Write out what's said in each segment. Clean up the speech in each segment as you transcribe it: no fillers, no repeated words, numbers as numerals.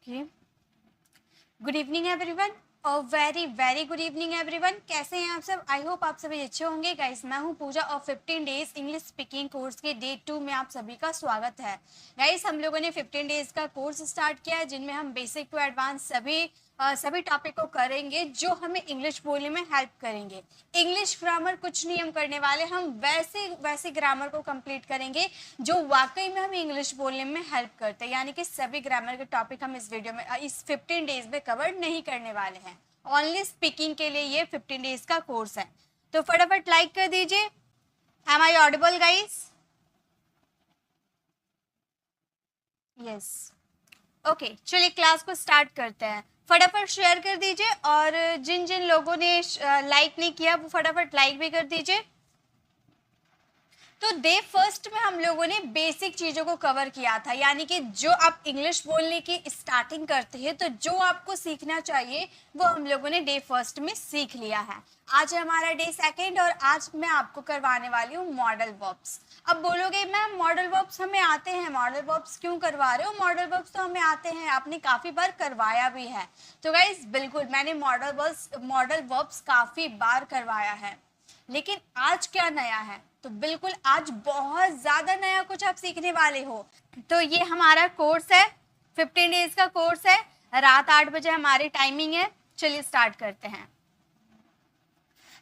Okay, good evening everyone और very very good evening everyone. कैसे हैं आप सब? आई होप आप सभी अच्छे होंगे। गाइस, मैं हूं पूजा और 15 डेज इंग्लिश स्पीकिंग कोर्स के डे 2 में आप सभी का स्वागत है। गाइस, हम लोगों ने 15 डेज का कोर्स स्टार्ट किया है जिनमें हम बेसिक टू एडवांस सभी टॉपिक को करेंगे जो हमें इंग्लिश बोलने में हेल्प करेंगे। इंग्लिश ग्रामर कुछ नहीं हम करने वाले, हम वैसे ग्रामर को कंप्लीट करेंगे जो वाकई में हमें इंग्लिश बोलने में हेल्प करते हैं। यानी कि सभी ग्रामर के टॉपिक हम इस वीडियो में इस 15 डेज में कवर नहीं करने वाले हैं। ओनली स्पीकिंग के लिए ये 15 डेज का कोर्स है। तो फटाफट लाइक कर दीजिए। Am I audible guys? Yes, okay, चलिए क्लास को स्टार्ट करते हैं। फटाफट शेयर कर दीजिए और जिन जिन लोगों ने लाइक नहीं किया वो फटाफट लाइक भी कर दीजिए। तो डे फर्स्ट में हम लोगों ने बेसिक चीजों को कवर किया था, यानी कि जो आप इंग्लिश बोलने की स्टार्टिंग करते हैं तो जो आपको सीखना चाहिए वो हम लोगों ने डे फर्स्ट में सीख लिया है। आज है हमारा डे सेकंड और आज मैं आपको करवाने वाली हूँ मॉडल वर्ब्स। अब बोलोगे मैम मॉडल वर्ब्स हमें आते हैं, मॉडल वर्ब्स क्यों करवा रहे हो? मॉडल वर्ब्स तो हमें आते हैं, आपने काफी बार करवाया भी है। तो गाइस बिल्कुल मैंने मॉडल वर्ब्स काफी बार करवाया है, लेकिन आज क्या नया है? तो बिल्कुल आज बहुत ज्यादा नया कुछ आप सीखने वाले हो। तो ये हमारा कोर्स है, 15 डेज का कोर्स है, रात 8 बजे हमारी टाइमिंग है। चलिए स्टार्ट करते हैं।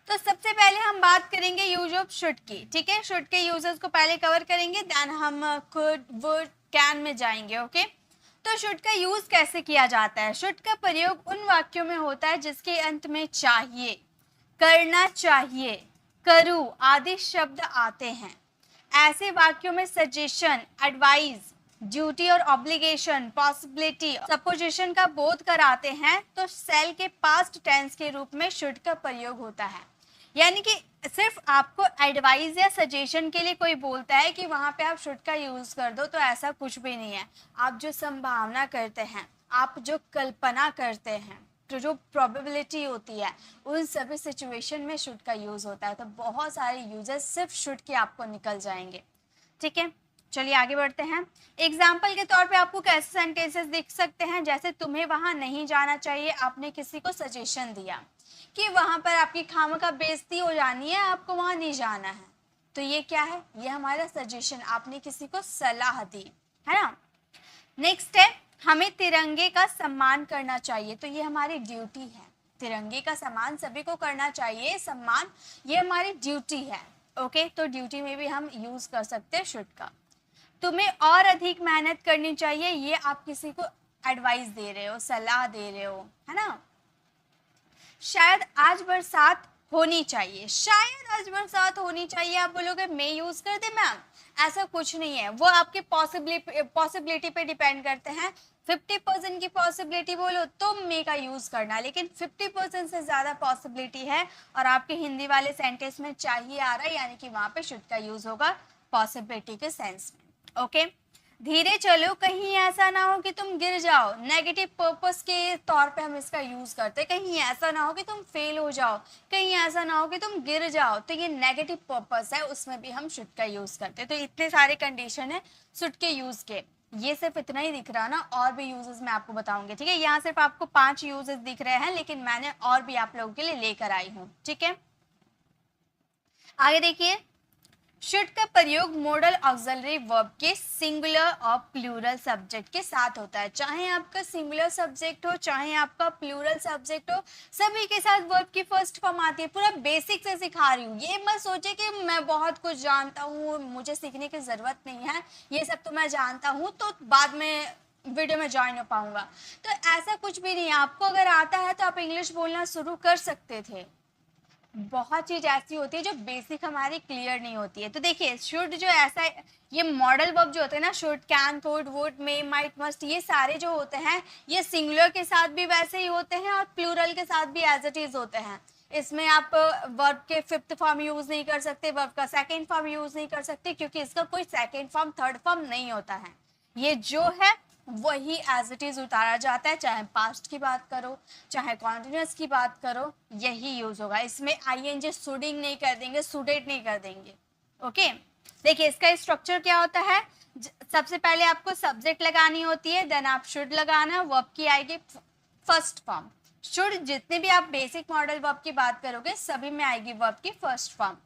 तो सबसे पहले हम बात करेंगे यूज ऑफ शुड की। ठीक है, शुड के यूजेस को पहले कवर करेंगे, देन हम कुड, वुड, कैन में जाएंगे। ओके, तो शुड का यूज कैसे किया जाता है? शुड का प्रयोग उन वाक्यों में होता है जिसके अंत में चाहिए, करना चाहिए, करूं आदि शब्द आते हैं। ऐसे वाक्यों में सजेशन, एडवाइस, ड्यूटी और ऑब्लिगेशन, पॉसिबिलिटी, सपोजिशन का बोध कराते हैं तो सेल के पास्ट टेंस के रूप में शुड का प्रयोग होता है। यानी कि सिर्फ आपको एडवाइस या सजेशन के लिए कोई बोलता है कि वहां पे आप शुड का यूज कर दो, तो ऐसा कुछ भी नहीं है। आप जो संभावना करते हैं, आप जो कल्पना करते हैं, तो जो प्रोबेबिलिटी होती है, उन सभी सिचुएशन में शुड का यूज होता है। तो बहुत सारे यूजेस सिर्फ शुड के आपको निकल जाएंगे। ठीक है, चलिए आगे बढ़ते हैं। एग्जाम्पल के तौर पे आपको कैसे सेंटेंसेस दिख सकते हैं? जैसे तुम्हें वहां नहीं जाना चाहिए, आपने किसी को सजेशन दिया कि वहां पर आपकी खामखा बेइज्जती हो जानी है, आपको वहां नहीं जाना है। तो ये क्या है? ये हमारा सजेशन, आपने किसी को सलाह दी है ना। नेक्स्ट है, हमें तिरंगे का सम्मान करना चाहिए। तो ये हमारी ड्यूटी है, तिरंगे का सम्मान सभी को करना चाहिए, सम्मान ये हमारी ड्यूटी है। ओके, तो ड्यूटी में भी हम यूज कर सकते हैं शुड का। तुम्हें और अधिक मेहनत करनी चाहिए, ये आप किसी को एडवाइस दे रहे हो, सलाह दे रहे हो, है ना। शायद आज बरसात होनी चाहिए, शायद आज बरसात होनी चाहिए, आप बोलोगे मैं यूज कर दे मैम? ऐसा कुछ नहीं है, वो आपके पॉसिबिलिटी पे डिपेंड करते हैं। 50% की पॉसिबिलिटी बोलो तो मे का यूज करना, लेकिन 50% से ज्यादा पॉसिबिलिटी है और आपके हिंदी वाले सेंटेंस में चाहिए आ रहा है, यानी कि वहां पे शुड का यूज होगा पॉसिबिलिटी के सेंस में। ओके, धीरे चलो कहीं ऐसा ना हो कि तुम गिर जाओ, नेगेटिव पर्पस के तौर पे हम इसका यूज करते हैं। कहीं ऐसा ना हो कि तुम फेल हो जाओ, कहीं ऐसा ना हो कि तुम गिर जाओ, तो ये नेगेटिव पर्पस है, उसमें भी हम शुड का यूज करते हैं। तो इतने सारे कंडीशन है शुड के यूज के। ये सिर्फ इतना ही दिख रहा ना, और भी यूजेस मैं आपको बताऊंगी। ठीक है, यहाँ सिर्फ आपको 5 यूजेस दिख रहे हैं, लेकिन मैंने और भी आप लोगों के लिए लेकर आई हूँ। ठीक है, आगे देखिए। शुड का प्रयोग मॉडल ऑक्सिलरी वर्ब के सिंगुलर और प्लूरल सब्जेक्ट के साथ होता है। चाहे आपका सिंगुलर सब्जेक्ट हो, चाहे आपका प्लूरल सब्जेक्ट हो, सभी के साथ वर्ब की फर्स्ट फॉर्म आती है। पूरा बेसिक से सिखा रही हूँ, ये मत सोचे कि मैं बहुत कुछ जानता हूँ, मुझे सीखने की जरूरत नहीं है, ये सब तो मैं जानता हूँ तो बाद में वीडियो में ज्वाइन हो पाऊंगा। तो ऐसा कुछ भी नहीं है, आपको अगर आता है तो आप इंग्लिश बोलना शुरू कर सकते थे। बहुत चीज ऐसी होती है जो बेसिक हमारी क्लियर नहीं होती है। तो देखिए शुड जो ऐसा, ये मॉडल वर्ब जो होते हैं ना, should, can, could, would, may, might, must, ये सारे जो होते हैं ये सिंगुलर के साथ भी वैसे ही होते हैं और प्लूरल के साथ भी एज इट इज होते हैं। इसमें आप वर्ब के 5th फॉर्म यूज नहीं कर सकते, वर्ब का 2nd फॉर्म यूज नहीं कर सकते, क्योंकि इसका कोई 2nd फॉर्म 3rd फॉर्म नहीं होता है। ये जो है वही एज इट इज उतारा जाता है, चाहे पास्ट की बात करो, चाहे कॉन्टिन्यूस की बात करो, यही यूज होगा। इसमें आईएनजी सुडिंग नहीं कर देंगे, सुडेड नहीं कर देंगे। ओके, देखिए इसका स्ट्रक्चर क्या होता है। सबसे पहले आपको सब्जेक्ट लगानी होती है, देन आप शुड लगाना, वर्ब की आएगी फर्स्ट फॉर्म। शुड जितने भी आप बेसिक मॉडल वर्ब की बात करोगे सभी में आएगी वर्ब की first form.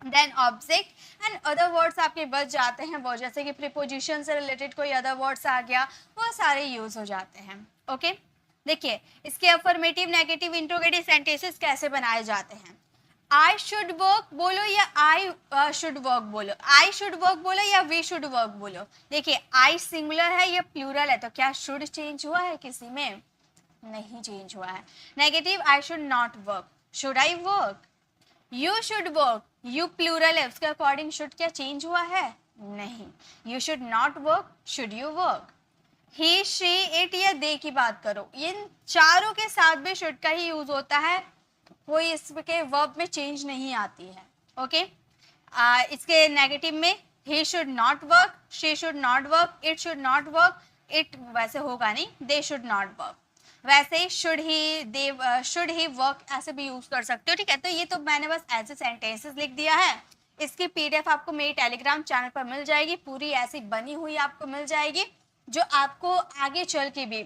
Then object and other words आपके बच जाते हैं, वो जैसे कि प्रीपोजिशन से रिलेटेड कोई अदर वर्ड्स आ गया, वो सारे यूज हो जाते हैं। ओके देखिए इसके अफर्मेटिव, नेगेटिव, इंट्रोगेटिव सेंटेंसेस कैसे बनाए जाते हैं। आई शुड वर्क बोलो या आई शुड वर्क बोलो, आई शुड वर्क बोलो या वी शुड वर्क बोलो। देखिए आई सिंगुलर है या प्लूरल है, तो क्या शुड चेंज हुआ है किसी में? नहीं चेंज हुआ है। Negative, I should not work, should I work, you should work, you plural है, उसके अकॉर्डिंग शुड क्या चेंज हुआ है? नहीं। You should not work, should you work. He, she, it या दे की बात करो, इन चारों के साथ भी शुड का ही यूज होता है, कोई इसके वर्ब में चेंज नहीं आती है। ओके इसके नेगेटिव में he should not work, she should not work, it should not work, it वैसे होगा नहीं, दे शुड नॉट वर्क। वैसे he should he, they should he work ऐसे भी यूज कर सकते हो। ठीक है, तो ये तो मैंने बस ऐसे सेंटेंसेस लिख दिया है। इसकी पीडीएफ आपको मेरी टेलीग्राम चैनल पर मिल जाएगी, पूरी ऐसी बनी हुई आपको मिल जाएगी, जो आपको आगे चल के भी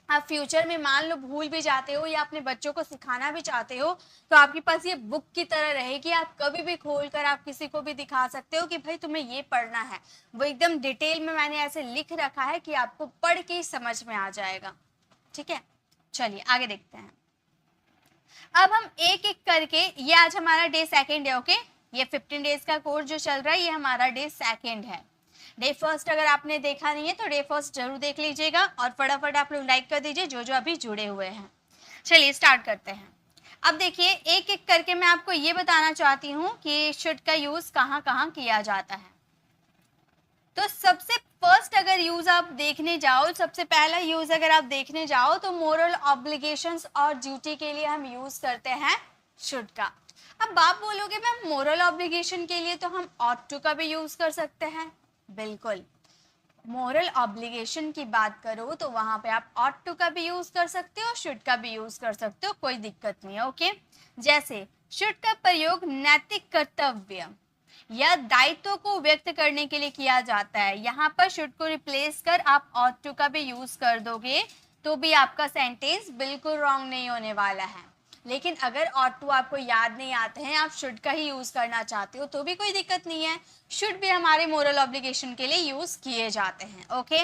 आप फ्यूचर में मान लो भूल भी जाते हो या अपने बच्चों को सिखाना भी चाहते हो, तो आपके पास ये बुक की तरह रहेगी, आप कभी भी खोलकर आप किसी को भी दिखा सकते हो कि भाई तुम्हें ये पढ़ना है। वो एकदम डिटेल में मैंने ऐसे लिख रखा है कि आपको पढ़ के ही समझ में आ जाएगा। ठीक है, चलिए आगे देखते हैं। अब हम एक एक करके, ये आज हमारा डे सेकेंड है। ओके ये 15 डेज का कोर्स जो चल रहा है, ये हमारा डे सेकेंड है। डे फर्स्ट अगर आपने देखा नहीं है तो डे फर्स्ट जरूर देख लीजिएगा, और फटाफट आप लोग लाइक कर दीजिए जो जो अभी जुड़े हुए हैं। चलिए स्टार्ट करते हैं। अब देखिए एक एक करके मैं आपको ये बताना चाहती हूँ कि शुड का यूज कहाँ कहाँ किया जाता है। तो सबसे फर्स्ट अगर यूज आप देखने जाओ, सबसे पहला यूज अगर आप देखने जाओ तो मोरल ऑब्लिगेशंस और ड्यूटी के लिए हम यूज करते हैं शुड का। अब आप बोलोगे मैम मोरल ऑब्लिगेशन के लिए तो हम ऑट टू का भी यूज कर सकते हैं। बिल्कुल, मोरल ऑब्लिगेशन की बात करो तो वहां पे आप ऑट टू का भी यूज कर सकते हो, शुड का भी यूज कर सकते हो, कोई दिक्कत नहीं है। ओके जैसे शुड का प्रयोग नैतिक कर्तव्य या दायित्व को व्यक्त करने के लिए किया जाता है, यहाँ पर शुड को रिप्लेस कर आप ऑट टू का भी यूज कर दोगे तो भी आपका सेंटेंस बिल्कुल रॉन्ग नहीं होने वाला है। लेकिन अगर ऑट टू आपको याद नहीं आते हैं, आप शुड का ही यूज करना चाहते हो तो भी कोई दिक्कत नहीं है, शुड भी हमारे मोरल ऑब्लिगेशन के लिए यूज किए जाते हैं। ओके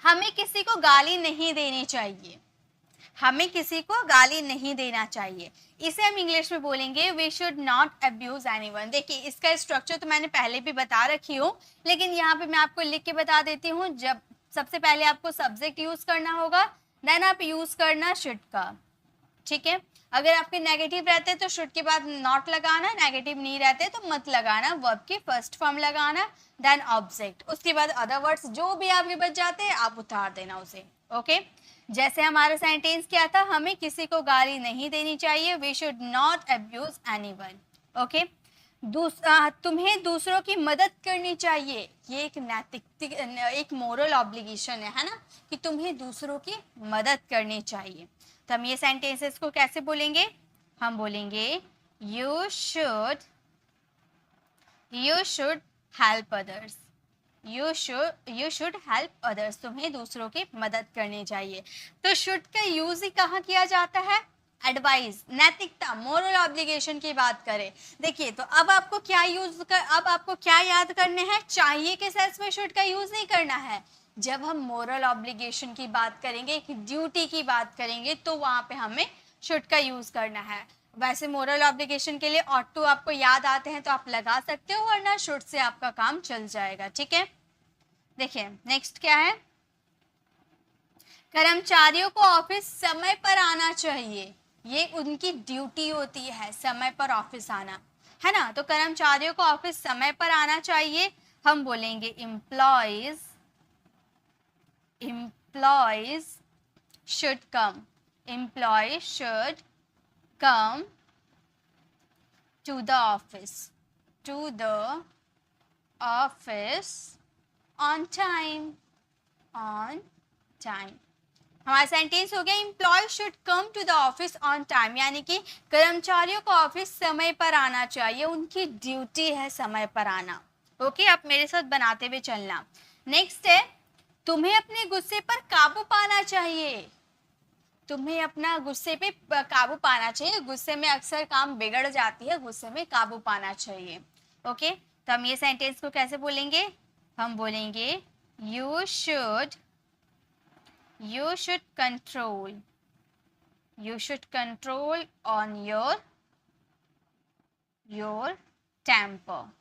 हमें किसी को गाली नहीं देनी चाहिए, हमें किसी को गाली नहीं देना चाहिए, इसे हम इंग्लिश में बोलेंगे we should not abuse anyone. देखिए इसका स्ट्रक्चर तो मैंने पहले भी बता रखी हूँ, लेकिन यहाँ पे मैं आपको लिख के बता देती हूँ। जब सबसे पहले आपको सब्जेक्ट यूज करना होगा, देन आप यूज करना शुड का। ठीक है, अगर आपके नेगेटिव रहते तो शुड के बाद नॉट लगाना, नेगेटिव नहीं रहते तो मत लगाना, वर्ब की फर्स्ट फॉर्म लगाना, देन ऑब्जेक्ट, उसके बाद अदर वर्ड्स जो भी आपके बच जाते हैं आप उतार देना उसे। ओके जैसे हमारा सेंटेंस क्या था, हमें किसी को गाली नहीं देनी चाहिए, we should not abuse anyone. Okay तुम्हें दूसरों की मदद करनी चाहिए, ये एक नैतिक, एक मोरल ऑब्लिगेशन है ना, कि तुम्हें दूसरों की मदद करनी चाहिए। तो हम ये सेंटेंसेस को कैसे बोलेंगे, हम बोलेंगे you should help others, you should help others, तुम्हें दूसरों की मदद करनी चाहिए। तो शुड का यूज ही कहाँ किया जाता है, एडवाइस, नैतिकता, मोरल ऑब्लिगेशन की बात करें। देखिए तो अब आपको क्या अब आपको क्या याद करने हैं, चाहिए के सेंस में शुड का यूज नहीं करना है। जब हम मोरल ऑब्लिगेशन की बात करेंगे, एक ड्यूटी की बात करेंगे, तो वहां पे हमें शुड का यूज करना है। वैसे मोरल ऑब्लिगेशन के लिए ऑट टू आपको याद आते हैं तो आप लगा सकते हो, वरना शुड से आपका काम चल जाएगा। ठीक है देखिए नेक्स्ट क्या है, कर्मचारियों को ऑफिस समय पर आना चाहिए, ये उनकी ड्यूटी होती है समय पर ऑफिस आना, है ना। तो कर्मचारियों को ऑफिस समय पर आना चाहिए, हम बोलेंगे employees should come, employees should come to the office on time, हमारा सेंटेंस हो गया employ should come to the office on time, यानी कि कर्मचारियों को ऑफिस समय पर आना चाहिए, उनकी ड्यूटी है समय पर आना। ओके, आप मेरे साथ बनाते हुए चलना। नेक्स्ट है, तुम्हें अपने गुस्से पर काबू पाना चाहिए। तुम्हें अपना गुस्से पे काबू पाना चाहिए। गुस्से में अक्सर काम बिगड़ जाती है, गुस्से में काबू पाना चाहिए। ओके, तो हम ये सेंटेंस को कैसे बोलेंगे? हम बोलेंगे you should control on your temper.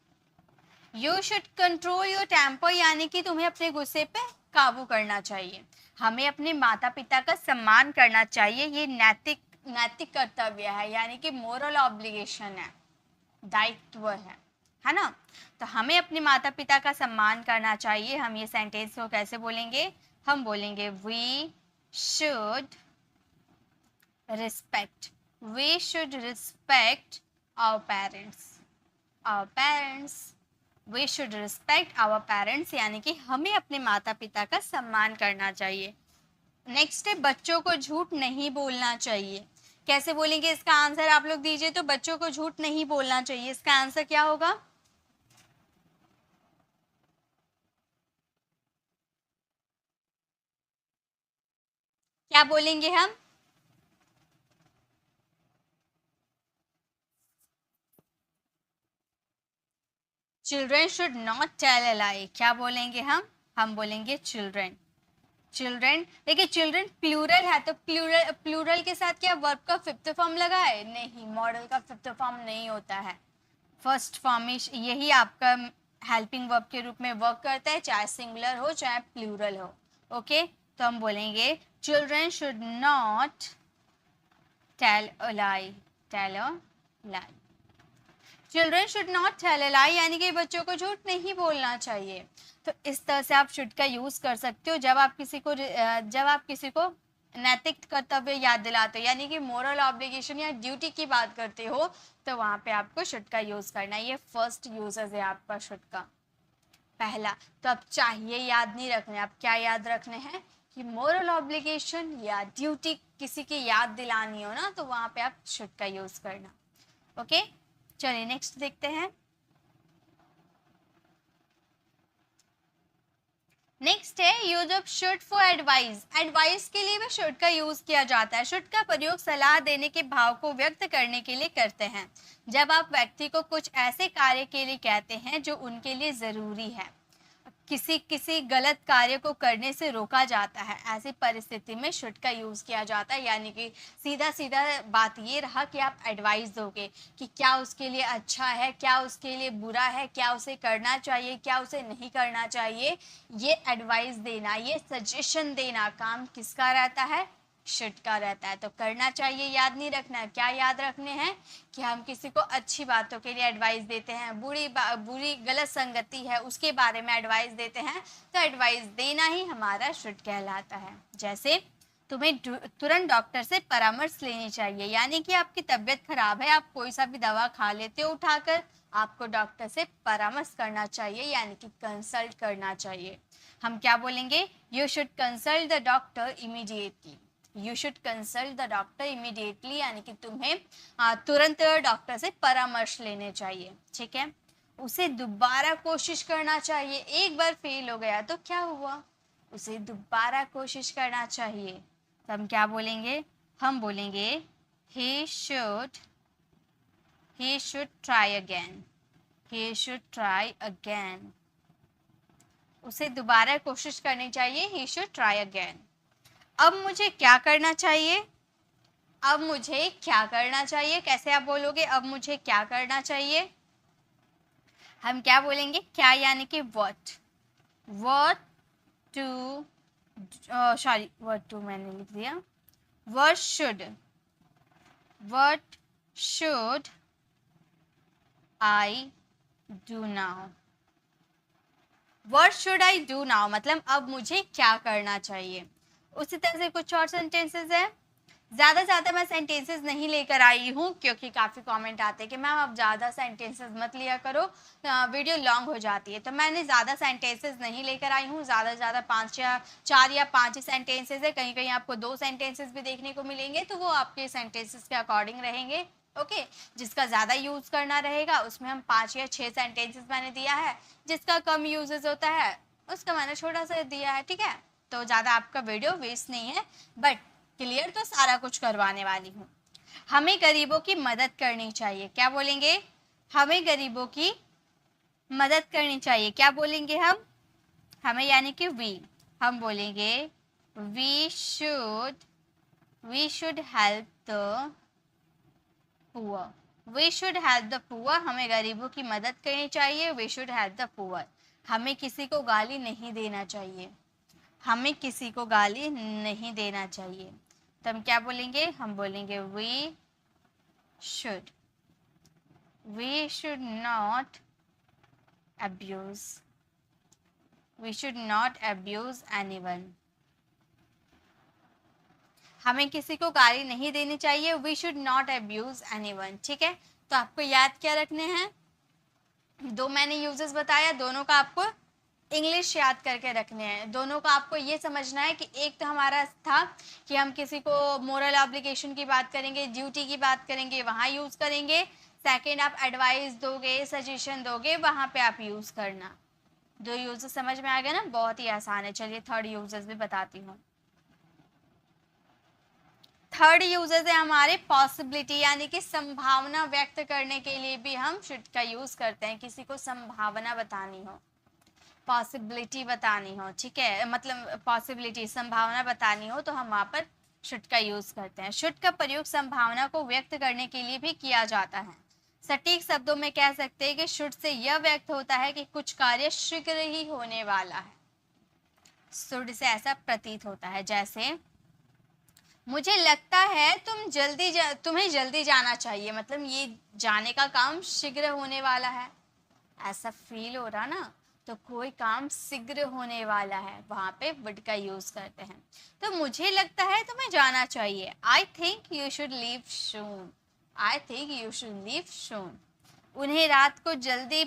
You should control your temper यानी कि तुम्हें अपने गुस्से पे काबू करना चाहिए। हमें अपने माता पिता का सम्मान करना चाहिए, ये नैतिक कर्तव्य है, यानी कि मोरल ऑब्लिगेशन है, दायित्व है ना। तो हमें अपने माता पिता का सम्मान करना चाहिए। हम ये सेंटेंस को कैसे बोलेंगे? हम बोलेंगे we should respect our parents. We should respect our parents यानी कि हमें अपने माता पिता का सम्मान करना चाहिए। नेक्स्ट है, बच्चों को झूठ नहीं बोलना चाहिए। कैसे बोलेंगे? इसका आंसर आप लोग दीजिए। तो बच्चों को झूठ नहीं बोलना चाहिए, इसका आंसर क्या होगा? क्या बोलेंगे हम? Children should not tell a lie. क्या बोलेंगे हम बोलेंगे चिल्ड्रेन। देखिए, चिल्ड्रेन प्लूरल है, तो प्लूरल के साथ क्या वर्ब का फिफ्थ फॉर्म लगा है? नहीं, मॉडल का फिफ्थ फॉर्म नहीं होता है। फर्स्ट फॉर्म यही आपका हेल्पिंग वर्ब के रूप में वर्क करता है, चाहे सिंगुलर हो चाहे प्लूरल हो। ओके, तो हम बोलेंगे children should not tell a lie. Children should not tell a lie यानी कि बच्चों को झूठ नहीं बोलना चाहिए। तो इस तरह से आप शुड का यूज कर सकते हो जब आप किसी को नैतिक कर्तव्य याद दिलाते हो, यानी कि मोरल ऑब्लिगेशन या ड्यूटी की बात करते हो, तो वहां पे आपको शुड का यूज करना है। ये फर्स्ट यूजेस है आपका शुड का, पहला। तो अब चाहिए याद नहीं रखने, आप क्या याद रखने हैं कि मोरल ऑब्लिगेशन या ड्यूटी किसी की याद दिलानी हो ना, तो वहां पे आप शुड का यूज करना। ओके, चलिए नेक्स्ट देखते हैं। नेक्स्ट है use of should for advice. Advice के लिए भी शुड का यूज किया जाता है। शुड का प्रयोग सलाह देने के भाव को व्यक्त करने के लिए करते हैं। जब आप व्यक्ति को कुछ ऐसे कार्य के लिए कहते हैं जो उनके लिए जरूरी है, किसी गलत कार्य को करने से रोका जाता है, ऐसी परिस्थिति में शुड का यूज किया जाता है। यानी कि सीधा सीधा बात ये रहा कि आप एडवाइस दोगे कि क्या उसके लिए अच्छा है, क्या उसके लिए बुरा है, क्या उसे करना चाहिए, क्या उसे नहीं करना चाहिए। ये एडवाइस देना, ये सजेशन देना काम किसका रहता है? शुड का रहता है। तो करना चाहिए याद नहीं रखना है, क्या याद रखने हैं कि हम किसी को अच्छी बातों के लिए एडवाइस देते हैं, बुरी गलत संगति है उसके बारे में एडवाइस देते हैं, तो एडवाइस देना ही हमारा शुड कहलाता है। जैसे तुम्हें तुरंत डॉक्टर से परामर्श लेनी चाहिए, यानी कि आपकी तबीयत खराब है, आप कोई सा भी दवा खा लेते हो उठाकर, आपको डॉक्टर से परामर्श करना चाहिए, यानी कि कंसल्ट करना चाहिए। हम क्या बोलेंगे? You should consult the doctor immediately. You should consult the doctor immediately यानी कि तुम्हें तुरंत डॉक्टर से परामर्श लेने चाहिए। ठीक है, उसे दोबारा कोशिश करना चाहिए। एक बार फेल हो गया तो क्या हुआ? उसे दोबारा कोशिश करना चाहिए। तो हम क्या बोलेंगे? हम बोलेंगे he should try again। he should try again। उसे दोबारा कोशिश करनी चाहिए, he should try again। अब मुझे क्या करना चाहिए? अब मुझे क्या करना चाहिए? कैसे आप बोलोगे अब मुझे क्या करना चाहिए? हम क्या बोलेंगे? क्या यानी कि what to what to मैंने लिख दिया। what should I do now। what should I do now मतलब अब मुझे क्या करना चाहिए। उसी तरह से कुछ और सेंटेंसेस है। ज़्यादा मैं सेंटेंसेस नहीं लेकर आई हूँ क्योंकि काफ़ी कमेंट आते हैं कि मैम आप ज़्यादा सेंटेंसेस मत लिया करो, वीडियो लॉन्ग हो जाती है। तो मैंने ज़्यादा सेंटेंसेस नहीं लेकर आई हूँ, ज़्यादा 4 या 5 ही सेंटेंसेस है। कहीं कहीं आपको 2 सेंटेंसेस भी देखने को मिलेंगे, तो वो आपके सेंटेंसेस के अकॉर्डिंग रहेंगे। ओके जिसका ज़्यादा यूज़ करना रहेगा उसमें हम 5 या 6 सेंटेंसेस मैंने दिया है, जिसका कम यूजेस होता है उसका मैंने छोटा सा दिया है, ठीक है। तो ज़्यादा आपका वीडियो वेस्ट नहीं है, बट क्लियर तो सारा कुछ करवाने वाली हूँ। हमें गरीबों की मदद करनी चाहिए, क्या बोलेंगे? हमें गरीबों की मदद करनी चाहिए, क्या बोलेंगे हम? हमें यानी कि हम बोलेंगे we should help the poor. We should help the poor, हमें गरीबों की मदद करनी चाहिए। We should help the poor, हमें किसी को गाली नहीं देना चाहिए। हमें किसी को गाली नहीं देना चाहिए। तो हम क्या बोलेंगे? हम बोलेंगे should we should not abuse, we should not abuse anyone. हमें किसी को गाली नहीं देनी चाहिए। We should not abuse anyone, ठीक है। तो आपको याद क्या रखने हैं? दो मैंने यूजेस बताया, दोनों का आपको इंग्लिश याद करके रखने हैं। दोनों का आपको ये समझना है कि एक तो हमारा था कि हम किसी को मोरल ऑब्लिगेशन की बात करेंगे, ड्यूटी की बात करेंगे, वहाँ यूज़ करेंगे। सेकंड, आप एडवाइस दोगे, सजेशन दोगे, वहाँ पे आप यूज़ करना। दो यूजेस समझ में आ गया ना? बहुत ही आसान है। चलिए थर्ड यूजेस भी बताती हूँ। थर्ड यूजेस है हमारे पॉसिबिलिटी, यानी कि संभावना व्यक्त करने के लिए भी हम शुड का यूज़ करते हैं। किसी को संभावना बतानी हो, पॉसिबिलिटी बतानी हो, ठीक है, मतलब पॉसिबिलिटी संभावना बतानी हो, तो हम वहाँ पर शुड का यूज़ करते हैं। शुड का प्रयोग संभावना को व्यक्त करने के लिए भी किया जाता है। सटीक शब्दों में कह सकते हैं कि शुड से यह व्यक्त होता है कि कुछ कार्य शीघ्र ही होने वाला है। शुड से ऐसा प्रतीत होता है, जैसे मुझे लगता है तुम्हें जल्दी जाना चाहिए, मतलब ये जाने का काम शीघ्र होने वाला है, ऐसा फील हो रहा ना, तो कोई काम शीघ्र होने वाला है, वहां पे वुड का यूज करते हैं। तो मुझे लगता है तुम्हें जाना चाहिए, I think you should leave soon, I think you should leave soon. उन्हें रात को जल्दी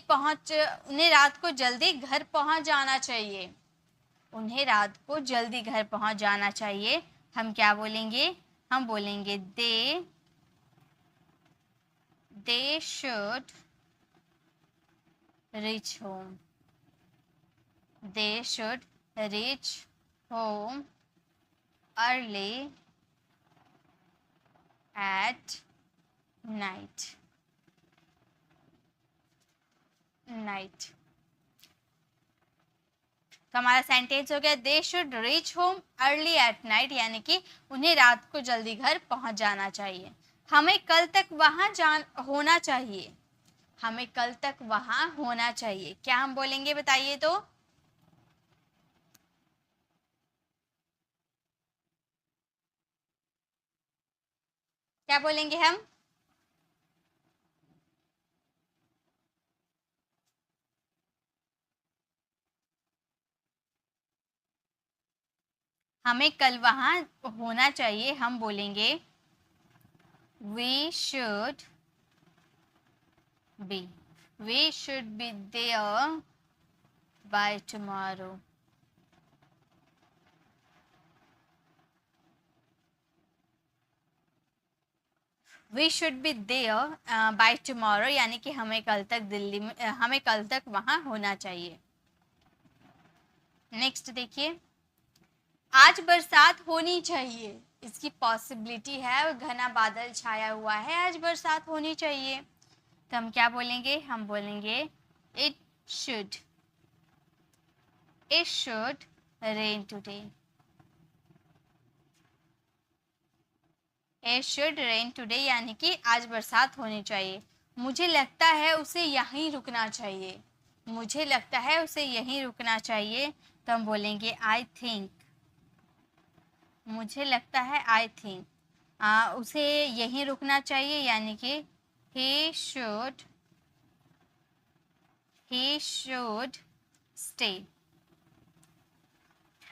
घर पहुंच जाना चाहिए, उन्हें रात को जल्दी घर पहुंच जाना चाहिए। हम क्या बोलेंगे? हम बोलेंगे they should reach home, they should reach home early at night. तो हमारा सेंटेंस हो गया they should reach home early at night, यानी कि उन्हें रात को जल्दी घर पहुंच जाना चाहिए। हमें कल तक वहां होना चाहिए, हमें कल तक वहां होना चाहिए, क्या हम बोलेंगे बताइए तो? क्या बोलेंगे हम? हमें कल वहां होना चाहिए, हम बोलेंगे we should be, we should be there by tomorrow. We should be there by tomorrow, यानी कि हमें कल तक हमें कल तक वहां होना चाहिए। नेक्स्ट देखिए, आज बरसात होनी चाहिए, इसकी पॉसिबिलिटी है और घना बादल छाया हुआ है, आज बरसात होनी चाहिए। तो हम क्या बोलेंगे? हम बोलेंगे it should rain today, it should rain today, यानी कि आज बरसात होनी चाहिए। मुझे लगता है उसे यहीं रुकना चाहिए, मुझे लगता है उसे यहीं रुकना चाहिए। तो हम बोलेंगे आई थिंक, मुझे लगता है आई थिंक उसे यहीं रुकना चाहिए, यानी कि he should stay,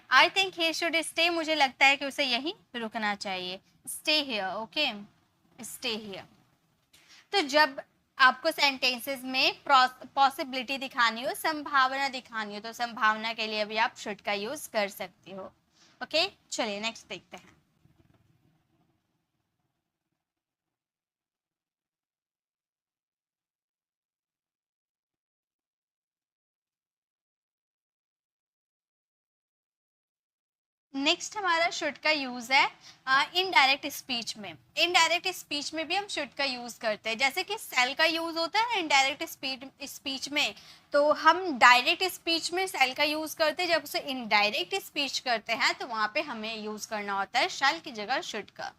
I think he should stay, मुझे लगता है कि उसे यहीं रुकना चाहिए। stay here, okay, stay here। तो जब आपको सेंटेंसेस में पॉसिबिलिटी दिखानी हो, संभावना दिखानी हो, तो संभावना के लिए भी आप should का यूज कर सकती हो। ओके चलिए नेक्स्ट देखते हैं। नेक्स्ट हमारा शुड का यूज़ है इनडायरेक्ट स्पीच में। इनडायरेक्ट स्पीच में भी हम शुड का यूज़ करते हैं। जैसे कि सेल का यूज़ होता है ना इनडायरेक्ट स्पीच में, तो हम डायरेक्ट स्पीच में सेल का यूज़ करते हैं। जब उसे इनडायरेक्ट स्पीच करते हैं तो वहाँ पे हमें यूज़ करना होता है शैल की जगह शुड का।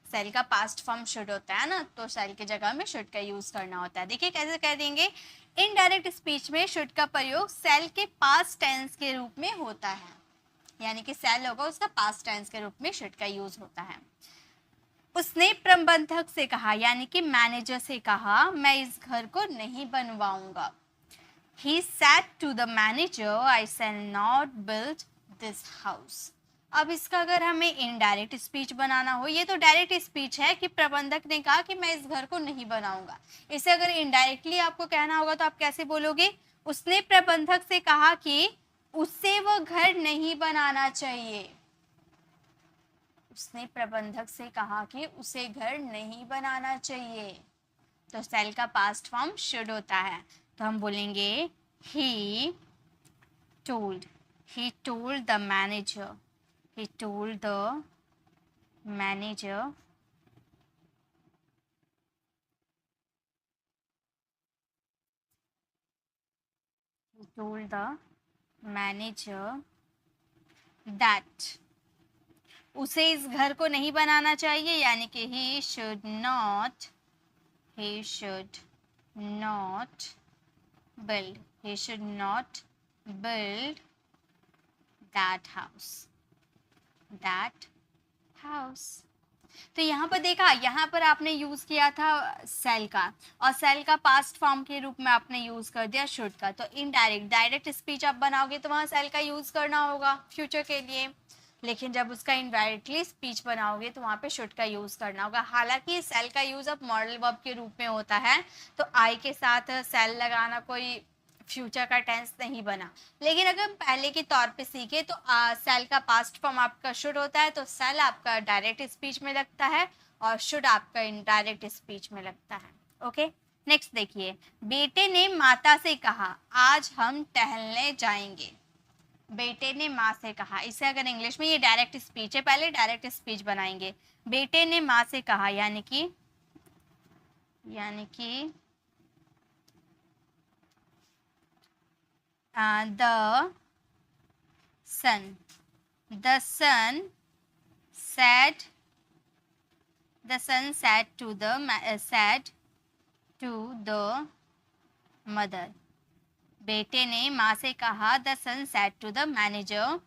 सेल का पास्ट फॉर्म शुड होता है ना, तो सेल की जगह में शुड का यूज़ करना होता है। देखिए कैसे कह देंगे, इनडायरेक्ट स्पीच में शुड का प्रयोग सेल के पास्ट टेंस के रूप में होता है। यानी कि सेल होगा उसका पास्ट टेंस के रूप में शुड का यूज होता है। उसने प्रबंधक से कहा, यानी कि मैनेजर से कहा, मैं इस घर को नहीं बनवाऊंगा। He said to the manager, I shall not build this house. अब इसका अगर हमें इनडायरेक्ट स्पीच बनाना हो, ये तो डायरेक्ट स्पीच है कि प्रबंधक ने कहा कि मैं इस घर को नहीं बनाऊंगा। इसे अगर इनडायरेक्टली आपको कहना होगा तो आप कैसे बोलोगे, उसने प्रबंधक से कहा कि उससे वो घर नहीं बनाना चाहिए। उसने प्रबंधक से कहा कि उसे घर नहीं बनाना चाहिए, तो सेल का पास्ट फॉर्म शुड होता है। तो हम बोलेंगे he told, he told the manager, he told the manager he told the manager that उसे इस घर को नहीं बनाना चाहिए, यानी कि he should not build, he should not build that house। तो यहाँ पर देखा, यहाँ पर आपने यूज किया था सेल का, और सेल का पास्ट फॉर्म के रूप में आपने यूज कर दिया शुड का। तो इनडायरेक्ट, डायरेक्ट स्पीच आप बनाओगे तो वहाँ सेल का यूज करना होगा फ्यूचर के लिए, लेकिन जब उसका इनडायरेक्टली स्पीच बनाओगे तो वहाँ पे शुड का यूज करना होगा। हालांकि सेल का यूज अब मॉडल वर्ब के रूप में होता है, तो आई के साथ सेल लगाना कोई फ्यूचर का टेंस नहीं बना। लेकिन अगर पहले के तौर पे सीखे तो सेल का पास्ट फॉर्म आपका शुड होता है, तो सेल आपका डायरेक्ट स्पीच में लगता है और शुड आपका इनडायरेक्ट स्पीच में लगता है। ओके, नेक्स्ट देखिए, बेटे ने माता से कहा, आज हम टहलने जाएंगे। बेटे ने माँ से कहा, इसे अगर इंग्लिश में, ये डायरेक्ट स्पीच है, पहले डायरेक्ट स्पीच बनाएंगे। बेटे ने माँ से कहा, यानी कि the son said to the mother। बेटे ने माँ से कहा, the son said to the manager,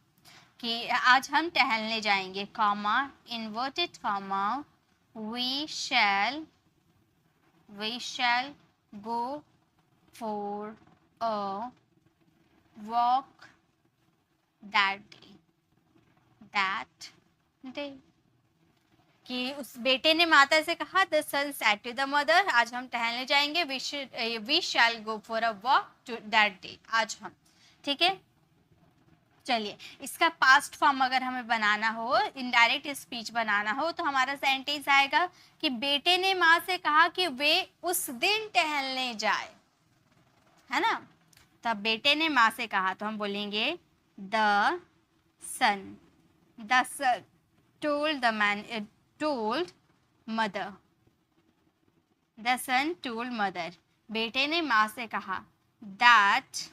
कि आज हम टहलने जाएंगे, comma inverted comma, we shall go for a walk that day। कि उस बेटे ने माता से कहा, the son said to the mother, आज हम टहलने जाएंगे, we shall go for a walk to that day, आज हम। ठीक है, चलिए, इसका पास्ट फॉर्म अगर हमें बनाना हो, इनडायरेक्ट स्पीच बनाना हो, तो हमारा सेंटेंस आएगा कि बेटे ने माँ से कहा कि वे उस दिन टहलने जाए, है ना। तब बेटे ने माँ से कहा, तो हम बोलेंगे the son told mother, the son told mother, बेटे ने माँ से कहा that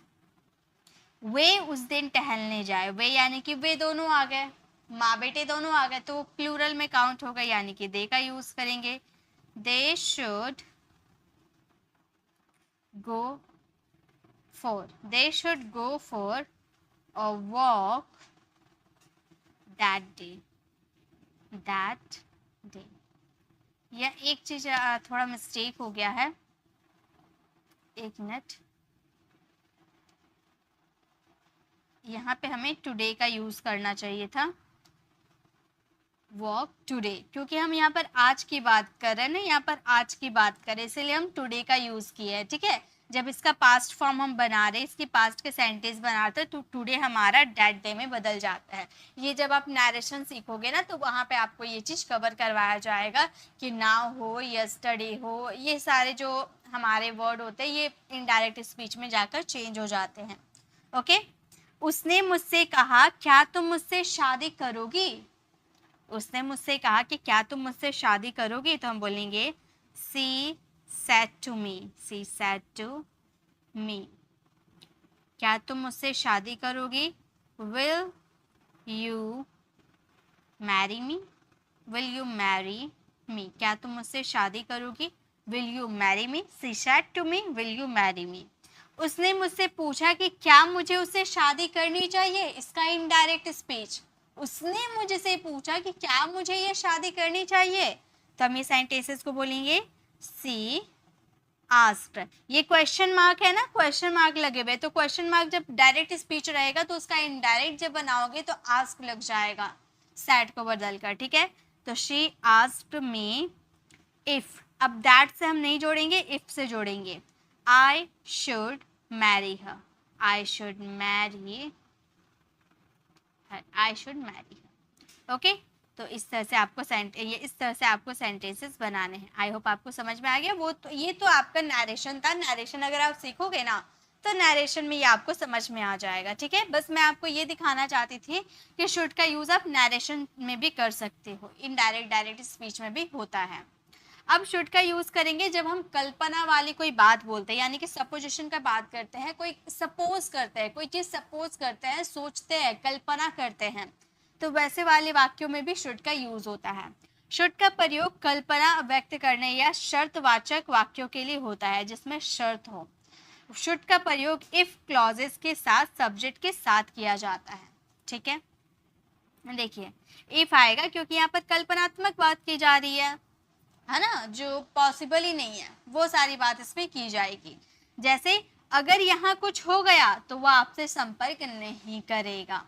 वे उस दिन टहलने जाए। वे यानी कि वे दोनों आ गए, माँ बेटे दोनों आ गए, तो प्लूरल में काउंट होगा, यानी कि दे का यूज करेंगे। they should go for a walk that day। यह एक चीज थोड़ा मिस्टेक हो गया है, एक मिनट, यहाँ पे हमें टुडे का यूज करना चाहिए था, वॉक टुडे, क्योंकि हम यहाँ पर आज की बात कर रहे हैं ना, यहाँ पर आज की बात करें, इसलिए हम टुडे का यूज किया है। ठीक है, जब इसका पास्ट फॉर्म हम बना रहे, इसकी पास्ट के सेंटेंस बनाते हैं, तो टुडे हमारा डेट डे में बदल जाता है। ये जब आप नरेशन सीखोगे ना, तो वहाँ पे आपको ये चीज़ कवर करवाया जाएगा कि नाउ हो, यस्टरडे हो, ये सारे जो हमारे वर्ड होते हैं ये इनडायरेक्ट स्पीच में जाकर चेंज हो जाते हैं। ओके, उसने मुझसे कहा क्या तुम मुझसे शादी करोगी। उसने मुझसे कहा कि क्या तुम मुझसे शादी करोगी, तो हम बोलेंगे she said to me, she said to me. क्या तुम मुझसे शादी करोगी, will you marry me, will you marry me. क्या तुम मुझसे शादी करोगी, will you marry me, she said to me will you marry me. उसने मुझसे पूछा कि क्या मुझे उससे शादी करनी चाहिए, इसका इनडायरेक्ट स्पीच। उसने मुझसे पूछा कि क्या मुझे ये शादी करनी चाहिए, तो हम ये सेंटेंसेस को बोलेंगे सी आस्क्ड। ये क्वेश्चन मार्क है ना, क्वेश्चन मार्क लगे हुए, तो क्वेश्चन मार्क जब डायरेक्ट स्पीच रहेगा तो उसका इनडायरेक्ट जब बनाओगे तो आस्क लग जाएगा सैड को बदल कर, ठीक है। तो शी आस्क्ड मी इफ, अब दैट से हम नहीं जोड़ेंगे, इफ से जोड़ेंगे। I should marry her, I should marry her, I should marry her. Okay, तो इस तरह से आपको इस तरह से आपको सेंटेंसेस बनाने हैं। आई होप आपको समझ में आ गया। वो तो ये तो आपका नरेशन था, नरेशन अगर आप सीखोगे ना तो नरेशन में ये आपको समझ में आ जाएगा, ठीक है। बस मैं आपको ये दिखाना चाहती थी कि शुड का यूज आप नरेशन में भी कर सकते हो, इनडायरेक्ट डायरेक्ट स्पीच में भी होता है। अब शुड का यूज करेंगे जब हम कल्पना वाली कोई बात बोलते हैं, यानी कि सपोजिशन का बात करते हैं, कोई सपोज करते हैं, कोई चीज सपोज करते हैं, सोचते हैं, कल्पना करते हैं, तो वैसे वाले वाक्यों में भी शुड का यूज होता है। शुड का प्रयोग कल्पना व्यक्त करने या शर्तवाचक वाक्यों के लिए होता है जिसमें शर्त हो। शुड का प्रयोग इफ क्लॉजेस के साथ, सब्जेक्ट के साथ किया जाता है, ठीक है। देखिए इफ आएगा क्योंकि यहाँ पर कल्पनात्मक बात की जा रही है ना, जो पॉसिबल ही नहीं है वो सारी बात इसमें की जाएगी। जैसे अगर यहाँ कुछ हो गया तो वह आपसे संपर्क नहीं करेगा,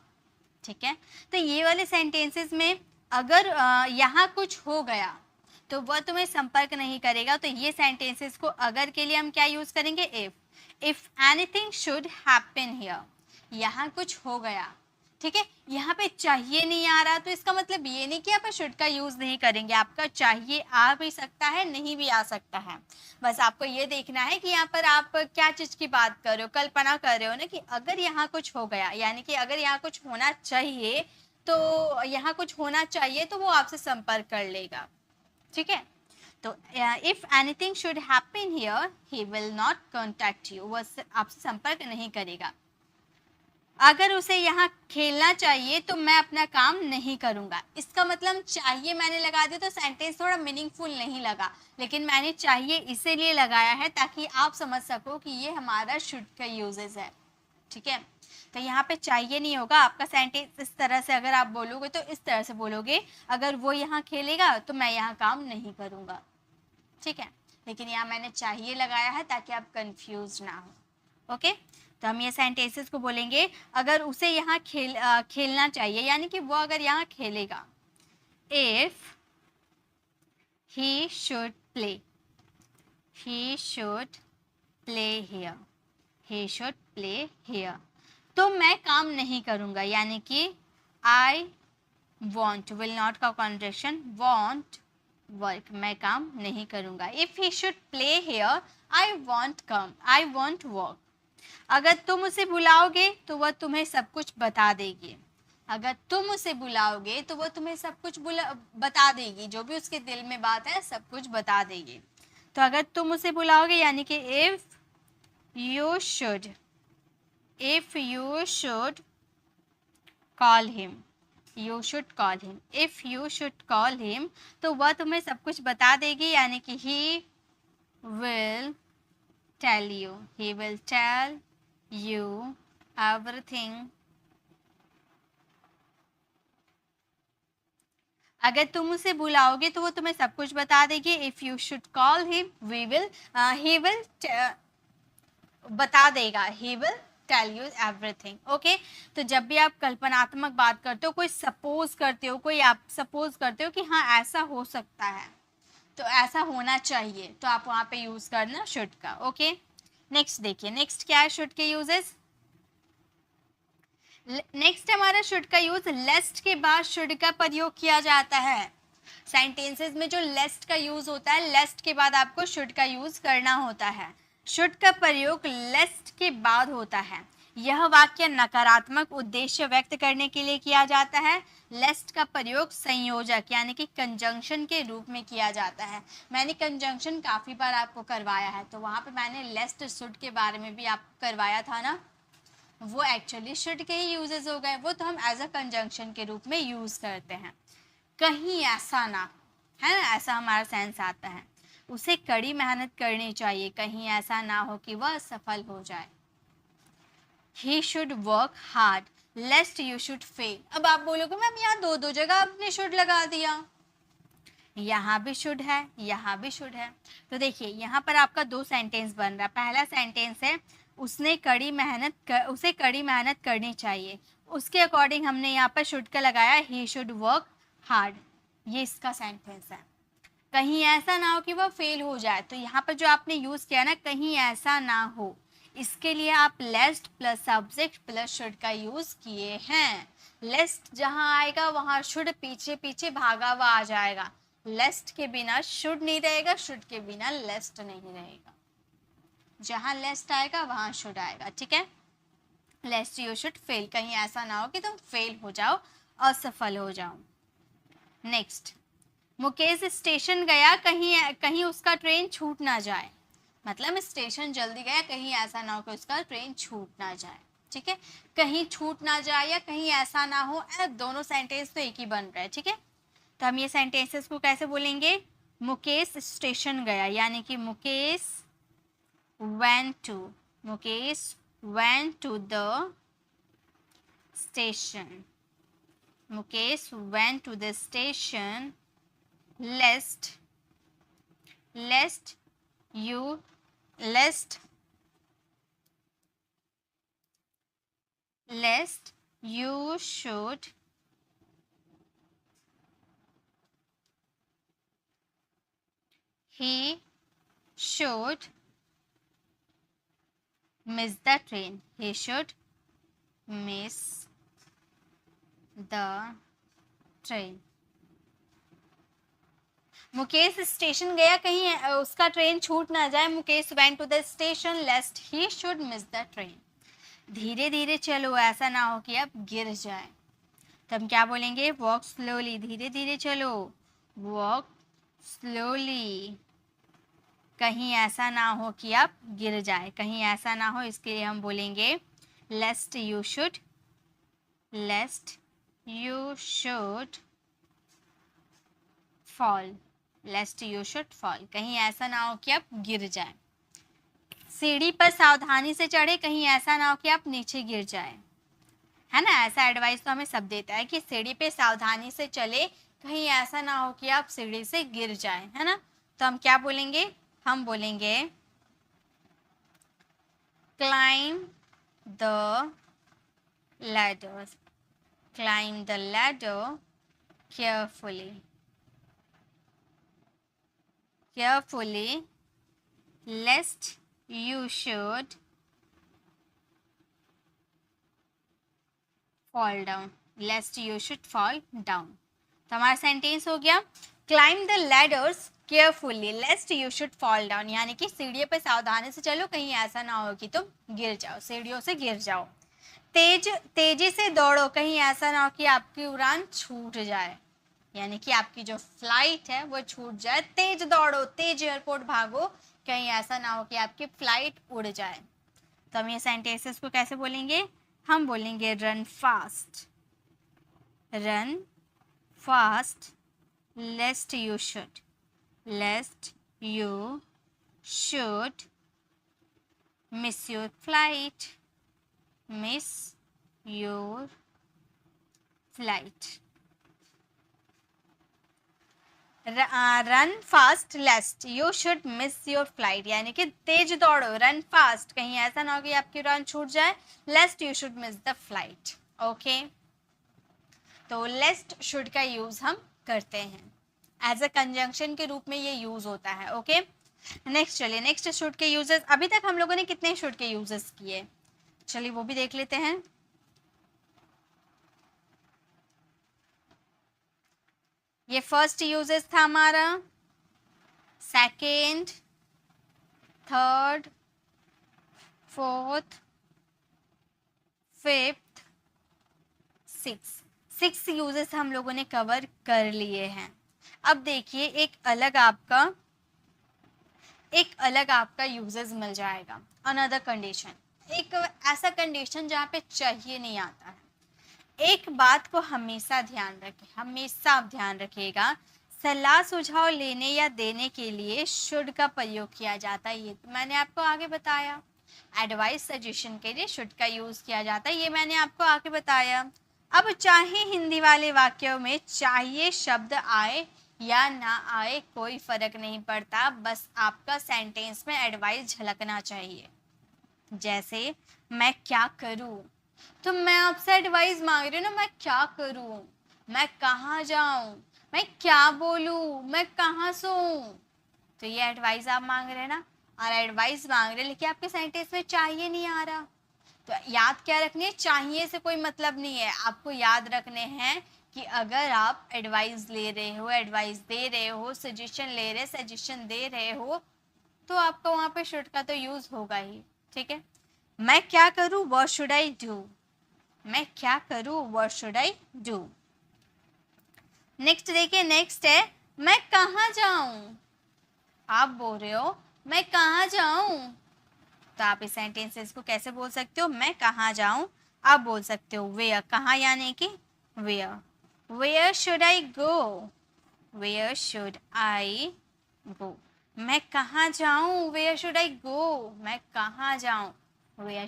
ठीक है। तो ये वाले सेंटेंसेस में अगर यहाँ कुछ हो गया तो वह तुम्हें संपर्क नहीं करेगा, तो ये सेंटेंसेस को अगर के लिए हम क्या यूज करेंगे, if anything should happen here, यहाँ कुछ हो गया, ठीक है। यहाँ पे चाहिए नहीं आ रहा तो इसका मतलब ये नहीं कि आप शुड का यूज नहीं करेंगे, आपका चाहिए आ भी सकता है, नहीं भी आ सकता है। बस आपको ये देखना है कि यहाँ पर आप क्या चीज की बात कर रहे हो, कल्पना कर रहे हो ना कि अगर यहाँ कुछ हो गया, यानी कि अगर यहाँ कुछ होना चाहिए, तो यहाँ कुछ होना चाहिए तो वो आपसे संपर्क कर लेगा, ठीक है। तो if anything should happen here he will not contact you, वो आपसे संपर्क नहीं करेगा। अगर उसे यहाँ खेलना चाहिए तो मैं अपना काम नहीं करूंगा, इसका मतलब चाहिए मैंने लगा दिया तो सेंटेंस थोड़ा मीनिंगफुल नहीं लगा, लेकिन मैंने चाहिए इसीलिए लगाया है ताकि आप समझ सको कि ये हमारा शुड का यूजेस है, ठीक है। तो यहाँ पे चाहिए नहीं होगा, आपका सेंटेंस इस तरह से अगर आप बोलोगे तो इस तरह से बोलोगे, अगर वो यहाँ खेलेगा तो मैं यहाँ काम नहीं करूंगा, ठीक है। लेकिन यहाँ मैंने चाहिए लगाया है ताकि आप कंफ्यूज ना हो, ओके। तो हम ये सेंटेंसेस को बोलेंगे अगर उसे यहाँ खेलना चाहिए, यानी कि वो अगर यहाँ खेलेगा, if he should play, he should play here, he should play here, तो मैं काम नहीं करूंगा, यानी कि आई वॉन्ट, विल नॉट का कॉन्ट्रेक्शन, वॉन्ट वर्क, मैं काम नहीं करूंगा। If he should play here I want come, I want work. अगर तुम उसे बुलाओगे तो वह तुम्हें सब कुछ बता देगी, अगर तुम उसे बुलाओगे तो वह तुम्हें सब कुछ बता देगी, जो भी उसके दिल में बात है सब कुछ बता देगी। तो अगर तुम उसे बुलाओगे यानी कि if you should call him, you should call him, if you should call him, तो वह तुम्हें सब कुछ बता देगी, यानी कि he will tell you, he will tell you everything। अगर तुम उसे बुलाओगे तो वो तुम्हें सब कुछ बता देगी। If you should call him he will बता देगा, he will tell you everything, okay. तो जब भी आप कल्पनात्मक बात करते हो, कोई सपोज करते हो, कोई आप सपोज करते हो कि हाँ ऐसा हो सकता है, तो ऐसा होना चाहिए, तो आप वहाँ पे यूज करना शुड का, ओके। नेक्स्ट देखिए, नेक्स्ट क्या है शुड के यूजेस। नेक्स्ट हमारा शुड का यूज लेस्ट के बाद शुड का प्रयोग किया जाता है। सेंटेंसेस में जो लेस्ट का यूज होता है, लेस्ट के बाद आपको शुड का यूज करना होता है। शुड का प्रयोग लेस्ट के बाद होता है, यह वाक्य नकारात्मक उद्देश्य व्यक्त करने के लिए किया जाता है। लेस्ट का प्रयोग संयोजक यानी कि कंजंक्शन के रूप में किया जाता है। मैंने कंजंक्शन काफ़ी बार आपको करवाया है, तो वहाँ पे मैंने लेस्ट शुड के बारे में भी आपको करवाया था ना, वो एक्चुअली शुड के ही यूजेस हो गए, वो तो हम एज अ कंजंक्शन के रूप में यूज़ करते हैं। कहीं ऐसा ना, है ना, ऐसा हमारा सेंस आता है। उसे कड़ी मेहनत करनी चाहिए, कहीं ऐसा ना हो कि वह असफल हो जाए। He should work hard lest you should fail। अब आप बोलोगे मैम यहाँ दो दो जगह आपने should लगा दिया, यहाँ भी should है, यहाँ भी should है। तो देखिए यहाँ पर आपका दो सेंटेंस बन रहा है। पहला सेंटेंस है उसे कड़ी मेहनत करनी चाहिए, उसके अकॉर्डिंग हमने यहाँ पर should का लगाया he should work hard, ये इसका सेंटेंस है। कहीं ऐसा ना हो कि वह फेल हो जाए, तो यहाँ पर जो आपने यूज किया ना कहीं ऐसा ना हो, इसके लिए आप लेस्ट प्लस सब्जेक्ट प्लस शुड का यूज किए हैं। लेस्ट जहां आएगा वहां शुड पीछे पीछे भागा हुआ आ जाएगा। लेस्ट के बिना शुड नहीं रहेगा, शुड के बिना लेस्ट नहीं रहेगा। जहां लेस्ट आएगा वहां शुड आएगा, ठीक है। लेस्ट यू शुड फेल, कहीं ऐसा ना हो कि तुम फेल हो जाओ, असफल हो जाओ। नेक्स्ट, मुकेश स्टेशन गया, कहीं उसका ट्रेन छूट ना जाए। मतलब स्टेशन जल्दी गया, कहीं ऐसा ना हो कि उसका ट्रेन छूट ना जाए, ठीक है। कहीं छूट ना जाए या कहीं ऐसा ना हो, दोनों सेंटेंस तो एक ही बन रहा है, ठीक है। तो हम ये सेंटेंसेस को कैसे बोलेंगे? मुकेश स्टेशन गया, यानी कि Mukesh went to the station। Mukesh went to the station lest you should he should miss the train, he should miss the train। Mukesh station गया, कहीं उसका ट्रेन छूट ना जाए। Mukesh went to the station lest he should miss the train। धीरे धीरे चलो, ऐसा ना हो कि अब गिर जाए। तो हम क्या बोलेंगे? वॉक स्लोली, धीरे धीरे चलो, वॉक स्लोली। कहीं ऐसा ना हो कि आप गिर जाए, कहीं ऐसा ना हो, इसके लिए हम बोलेंगे लेस्ट you should fall, लेस्ट you should fall, कहीं ऐसा ना हो कि आप गिर जाए। सीढ़ी पर सावधानी से चढ़े, कहीं ऐसा ना हो कि आप नीचे गिर जाए, है ना। ऐसा एडवाइस तो हमें सब देता है कि सीढ़ी पे सावधानी से चले, कहीं ऐसा ना हो कि आप सीढ़ी से गिर जाए, है ना। तो हम क्या बोलेंगे? हम बोलेंगे climb the ladder carefully lest you should fall down, तो हमारा सेंटेंस हो गया climb the ladders carefully लेस्ट you should fall down, यानी कि सीढ़ियों पे सावधानी से चलो, कहीं ऐसा ना हो कि तुम गिर जाओ, सीढ़ियों से गिर जाओ। तेजी से दौड़ो, कहीं ऐसा ना हो कि आपकी उड़ान छूट जाए, यानी कि आपकी जो फ्लाइट है वो छूट जाए। तेज दौड़ो, तेज एयरपोर्ट भागो, कहीं ऐसा ना हो कि आपकी फ्लाइट उड़ जाए। तो हम ये सेंटेंसेस को कैसे बोलेंगे? हम बोलेंगे run fast lest you should miss your flight, run fast लेस्ट you should miss your flight, यानी कि तेज दौड़ो, रन फास्ट, कहीं ऐसा ना हो कि आपकी उड़ान छूट जाए, लेस्ट you should miss the flight. Okay, तो लेस्ट शुड का यूज हम करते हैं, एज अ कंजंक्शन के रूप में ये यूज होता है। ओके, नेक्स्ट चलिए, नेक्स्ट शुड के यूजेस। अभी तक हम लोगों ने कितने शुड के यूजेस किए, चलिए वो भी देख लेते हैं। ये फर्स्ट यूजेस था हमारा, second, third, fourth, fifth, six uses हम लोगों ने कवर कर लिए हैं। अब देखिए एक अलग आपका यूजेस मिल जाएगा। अनदर कंडीशन, एक ऐसा कंडीशन जहाँ पे चाहिए नहीं आता है। एक बात को हमेशा ध्यान रखें, हमेशा आप ध्यान रखिएगा, सलाह सुझाव लेने या देने के लिए शुड का प्रयोग किया जाता है। ये तो मैंने आपको आगे बताया। एडवाइस सजेशन के लिए शुड का यूज किया जाता है, ये मैंने आपको आगे बताया। अब चाहे हिंदी वाले वाक्यों में चाहिए शब्द आए या ना आए कोई फर्क नहीं पड़ता, बस आपका सेंटेंस में एडवाइस झलकना चाहिए। जैसे मैं क्या करूं, तो मैं आपसे एडवाइस मांग रही हूँ ना, मैं क्या करूं, मैं कहाँ जाऊं, मैं क्या बोलूं, मैं कहाँ सोऊं, तो ये एडवाइस आप मांग रहे हैं ना। और एडवाइस मांग रहे हैं लेकिन आपके सेंटेंस में चाहिए नहीं आ रहा, तो याद क्या रखनी है, चाहिए से कोई मतलब नहीं है। आपको याद रखने हैं कि अगर आप एडवाइस ले रहे हो, एडवाइस दे रहे हो, सजेशन दे रहे हो, तो आपको वहां पे शुड का तो यूज होगा ही। ठीक है, मैं क्या करूं, व्हाट शुड आई डू, मैं क्या करूं, what should I do. Next देखिए, नेक्स्ट है मैं कहाँ जाऊं। आप बोल रहे हो मैं कहाँ जाऊं, तो आप इस सेंटेंसेस को कैसे बोल सकते हो, मैं कहाँ जाऊं। आप बोल सकते हो वेयर, कहाँ यानी कि where. Where should I go, where should I go. मैं कहाँ जाऊं, वेयर शुड आई गो, मैं कहाँ जाऊं, वेयर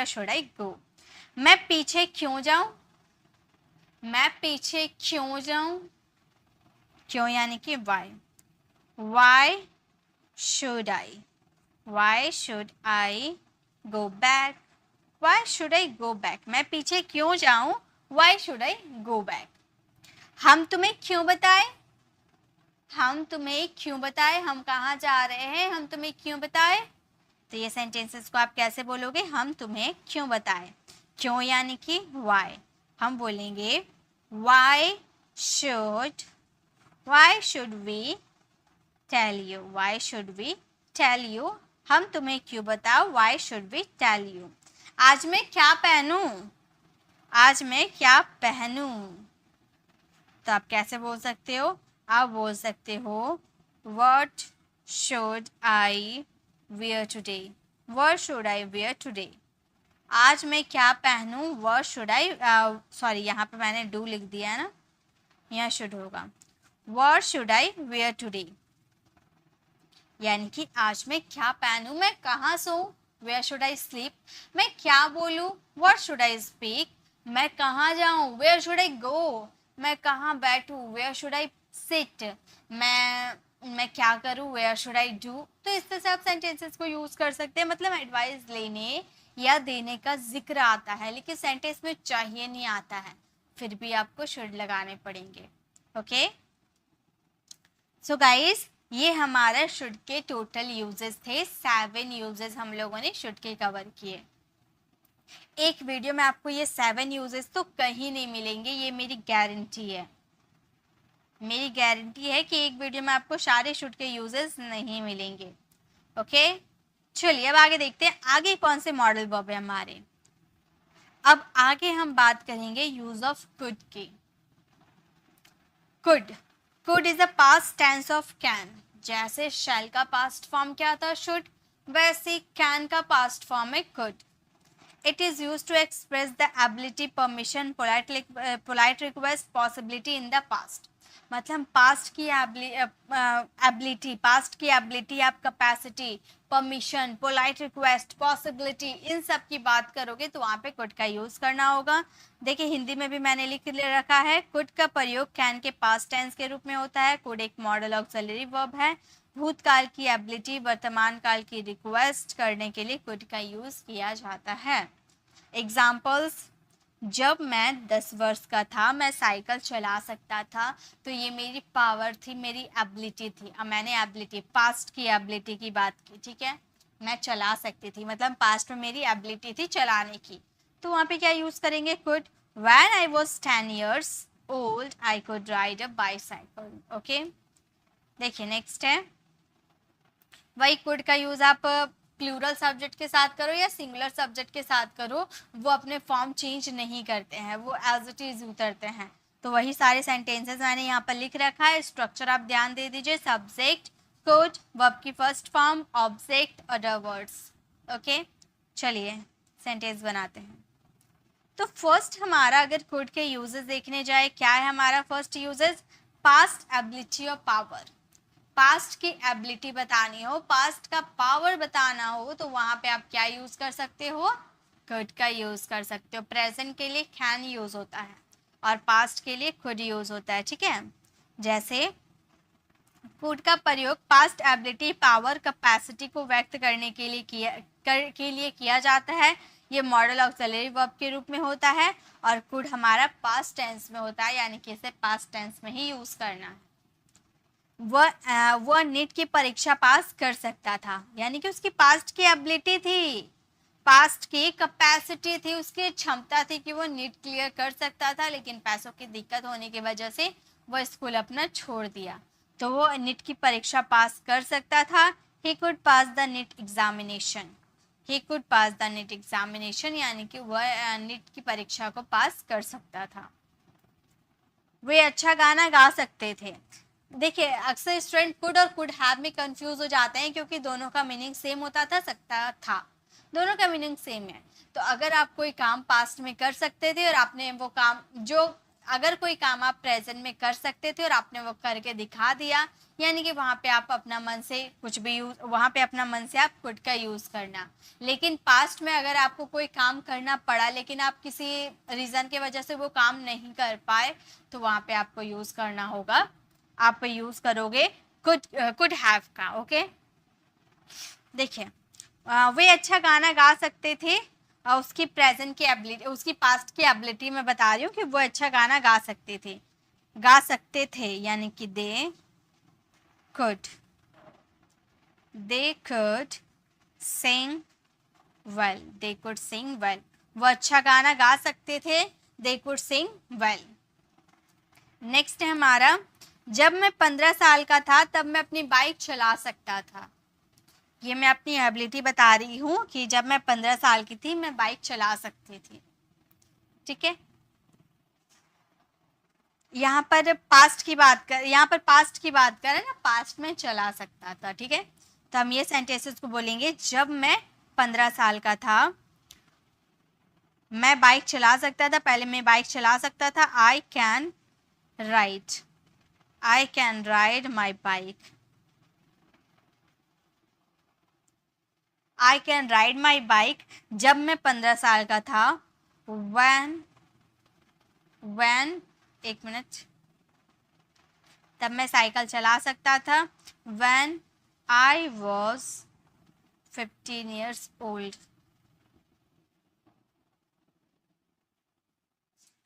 शुड आई गो। मैं पीछे क्यों जाऊं, मैं पीछे क्यों जाऊं, क्यों यानी कि why. Why should I, why should I go back, why should I go back. मैं पीछे क्यों जाऊं, why should I go back. हम तुम्हें क्यों बताएं, हम तुम्हें क्यों बताएं, हम कहाँ जा रहे हैं, हम तुम्हें क्यों बताएं। तो ये सेंटेंसेस को आप कैसे बोलोगे, हम तुम्हें क्यों बताएं। क्यों यानी कि वाई। हम बोलेंगे why should we tell you, why should we tell you. हम तुम्हें क्यों बताओ, why should we tell you. आज मैं क्या पहनूं, आज मैं क्या पहनूं, तो आप कैसे बोल सकते हो, आप बोल सकते हो what should I wear today, what should I wear today. आज मैं क्या पहनूं, व्हाट शुड आई, सॉरी यहाँ पे मैंने डू लिख दिया है ना, यहाँ शुड होगा। What should I wear today, यानी कि आज मैं क्या पहनूं, मैं कहाँ सोऊं, वेयर शुड आई स्लीप। मैं क्या बोलूं, व्हाट शुड आई स्पीक। मैं कहाँ जाऊं, वेयर शुड आई गो। मैं कहाँ बैठूं, वेयर शुड आई सिट। मैं क्या करूं, वेयर शुड आई डू। तो इस तरह से आप सेंटेंसेस को यूज कर सकते हैं। मतलब एडवाइस लेने या देने का जिक्र आता है लेकिन सेंटेंस में चाहिए नहीं आता है, फिर भी आपको शुड लगाने पड़ेंगे। ओके, सो गाइस, ये हमारा शुड के टोटल यूजेस थे। 7 यूजेस हम लोगों ने शुड के कवर किए। एक वीडियो में आपको ये 7 यूजेस तो कहीं नहीं मिलेंगे, ये मेरी गारंटी है। मेरी गारंटी है कि एक वीडियो में आपको सारे शुड के यूजेस नहीं मिलेंगे। ओके, चलिए अब आगे देखते हैं आगे कौन से मॉडल वर्ब है हमारे। अब आगे हम बात करेंगे यूज ऑफ कुड की। Could is a past tense of can. जैसे शैल का पास्ट फॉर्म क्या था, शुड, वैसे कैन का पास्ट फॉर्म है could. It is use to express the ability, permission, polite request, possibility in the past. मतलब past की एबिलिटी, पास्ट की एबिलिटी, आप capacity, permission, polite request, possibility, इन सब की बात करोगे तो वहाँ पे कुड का यूज करना होगा। देखिए हिंदी में भी मैंने लिख ले रखा है, कुड का प्रयोग कैन के पास्ट टेंस के रूप में होता है। कुड एक मॉडल ऑक्सिलरी वर्ब है। भूतकाल की एबिलिटी, वर्तमान काल की रिक्वेस्ट करने के लिए कुड का यूज किया जाता है। एग्जाम्पल्स, जब मैं 10 वर्ष का था मैं साइकिल चला सकता था, तो ये मेरी पावर थी, मेरी एबिलिटी थी। अब मैंने एबिलिटी, पास्ट की एबिलिटी की बात की, ठीक है, मैं चला सकती थी, मतलब पास्ट में मेरी एबिलिटी थी चलाने की, तो वहाँ पे क्या यूज करेंगे, could. When I was 10 years old I could ride a bicycle. Okay, देखिए नेक्स्ट है, वही कुड का यूज आप प्लूरल सब्जेक्ट के साथ करो या सिंगुलर सब्जेक्ट के साथ करो, वो अपने फॉर्म चेंज नहीं करते हैं, वो एज इट इज उतरते हैं। तो वही सारे सेंटेंसेस मैंने यहाँ पर लिख रखा है। स्ट्रक्चर आप ध्यान दे दीजिए, सब्जेक्ट, कुड, वर्ब की first form, object, other words. Okay, चलिए सेंटेंस बनाते हैं। तो फर्स्ट हमारा अगर कुड के यूजेस देखने जाए, क्या है हमारा फर्स्ट यूजेस? पास्ट एबिलिटी और पावर। पास्ट की एबिलिटी बतानी हो, पास्ट का पावर बताना हो, तो वहां पे आप क्या यूज कर सकते हो? कुड का यूज कर सकते हो। प्रेजेंट के लिए कैन यूज होता है और पास्ट के लिए कुड यूज होता है, ठीक है। जैसे कुड का प्रयोग पास्ट एबिलिटी, पावर, कैपेसिटी को व्यक्त करने के लिए किया जाता है। ये मॉडल ऑक्सिलरी वर्ब के रूप में होता है और कुड हमारा पास्ट टेंस में होता है, यानी कि इसे पास्ट टेंस में ही यूज करना है। वह नीट की परीक्षा पास कर सकता था, यानी कि उसकी पास्ट की एबिलिटी थी, पास्ट की कैपेसिटी थी, उसकी क्षमता थी कि वो नीट क्लियर कर सकता था, लेकिन पैसों की दिक्कत होने की वजह से वो स्कूल अपना छोड़ दिया। तो वो नीट की परीक्षा पास कर सकता था। He could pass the NEET examination. He could pass the NEET examination, यानी कि वह नीट की परीक्षा को पास कर सकता था। वे अच्छा गाना गा सकते थे। देखिए, अक्सर स्टूडेंट कुड और कुड हैव में कंफ्यूज हो जाते हैं, क्योंकि दोनों का मीनिंग सेम होता था, सकता था, दोनों का मीनिंग सेम है। तो अगर आप कोई काम पास्ट में कर सकते थे और आपने वो काम अगर कोई काम आप प्रेजेंट में कर सकते थे और आपने वो करके दिखा दिया, यानी कि वहाँ पे आप अपना मन से कुछ भी वहाँ पे अपना मन से आप कुड का यूज़ करना। लेकिन पास्ट में अगर आपको कोई काम करना पड़ा, लेकिन आप किसी रीज़न की वजह से वो काम नहीं कर पाए, तो वहाँ पे आपको यूज़ करना होगा, आप यूज़ करोगे कुड हैव का। ओके, देखिए, वे अच्छा गाना गा सकते थे। उसकी प्रेजेंट की एबिलिटी, उसकी पास्ट की एबिलिटी मैं बता रही हूँ कि वो अच्छा गाना गा सकते थे, यानी कि they could sing well, they could sing well. वो अच्छा गाना गा सकते थे, they could sing well. Next है हमारा, जब मैं 15 साल का था तब मैं अपनी बाइक चला सकता था। ये मैं अपनी एबिलिटी बता रही हूँ कि जब मैं 15 साल की थी मैं बाइक चला सकती थी, ठीक है। यहाँ पर पास्ट की बात करें ना, पास्ट में चला सकता था, ठीक है। तो हम ये सेंटेंसेस को बोलेंगे, जब मैं 15 साल का था मैं बाइक चला सकता था। पहले मैं बाइक चला सकता था, I can ride my bike. I can ride my bike जब मैं 15 साल का था। when एक मिनट, तब मैं साइकिल चला सकता था। when I was 15 years old।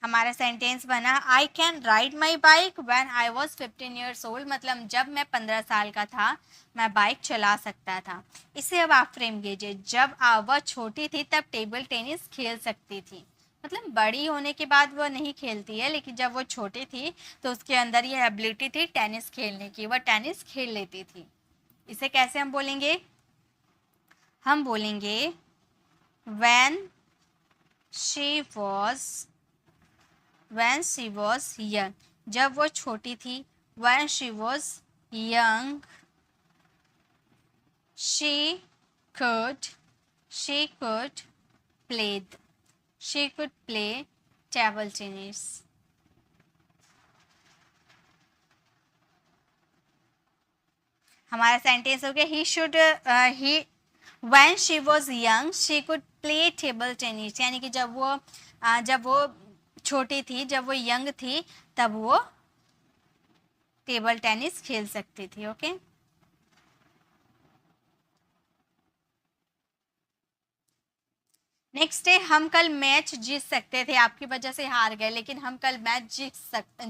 हमारा सेंटेंस बना, I can ride my bike when I was 15 years old, मतलब जब मैं 15 साल का था मैं बाइक चला सकता था। इसे अब आप फ्रेम कीजिए, जब वह छोटी थी तब टेबल टेनिस खेल सकती थी, मतलब बड़ी होने के बाद वह नहीं खेलती है, लेकिन जब वो छोटी थी तो उसके अंदर ये एबिलिटी थी टेनिस खेलने की, वह टेनिस खेल लेती थी। इसे कैसे हम बोलेंगे? हम बोलेंगे when she was young, जब वो छोटी थी। when she was young she could play table tennis। हमारा सेंटेंस हो गया, when she was young she could play table tennis, यानी कि जब वो छोटी थी, जब वो यंग थी, तब वो टेबल टेनिस खेल सकती थी। ओके, नेक्स्ट है, हम कल मैच जीत सकते थे, आपकी वजह से हार गए, लेकिन हम कल मैच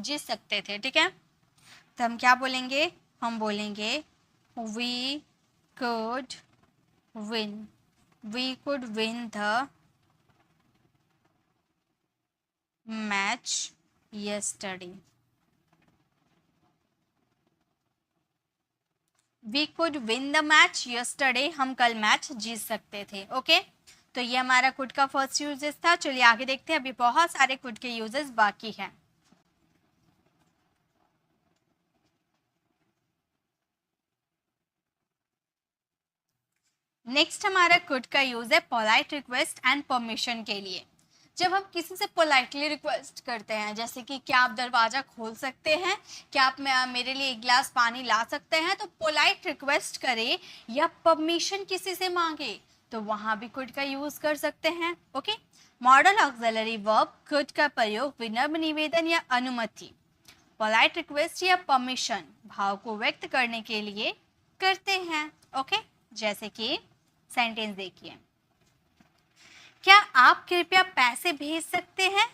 जीत सकते थे, ठीक है। तो हम क्या बोलेंगे? हम बोलेंगे we could win the match yesterday। We could win the match yesterday, हम कल मैच जीत सकते थे। ओके, तो ये हमारा कुड का फर्स्ट यूजेस था। चलिए आगे देखते हैं, अभी बहुत सारे कुड के यूजेस बाकी हैं। नेक्स्ट हमारा कुड का यूज है पोलाइट रिक्वेस्ट एंड परमिशन के लिए। जब हम किसी से पोलाइटली रिक्वेस्ट करते हैं, जैसे कि क्या आप दरवाजा खोल सकते हैं, क्या आप मेरे लिए एक गिलास पानी ला सकते हैं, तो पोलाइट रिक्वेस्ट करें या परमिशन किसी से मांगे तो वहां भी कुड का यूज कर सकते हैं। Okay, model auxiliary verb could का प्रयोग विनम्र निवेदन या अनुमति, पोलाइट रिक्वेस्ट या परमिशन भाव को व्यक्त करने के लिए करते हैं। ओके, जैसे कि सेंटेंस देखिए, क्या आप कृपया पैसे भेज सकते हैं।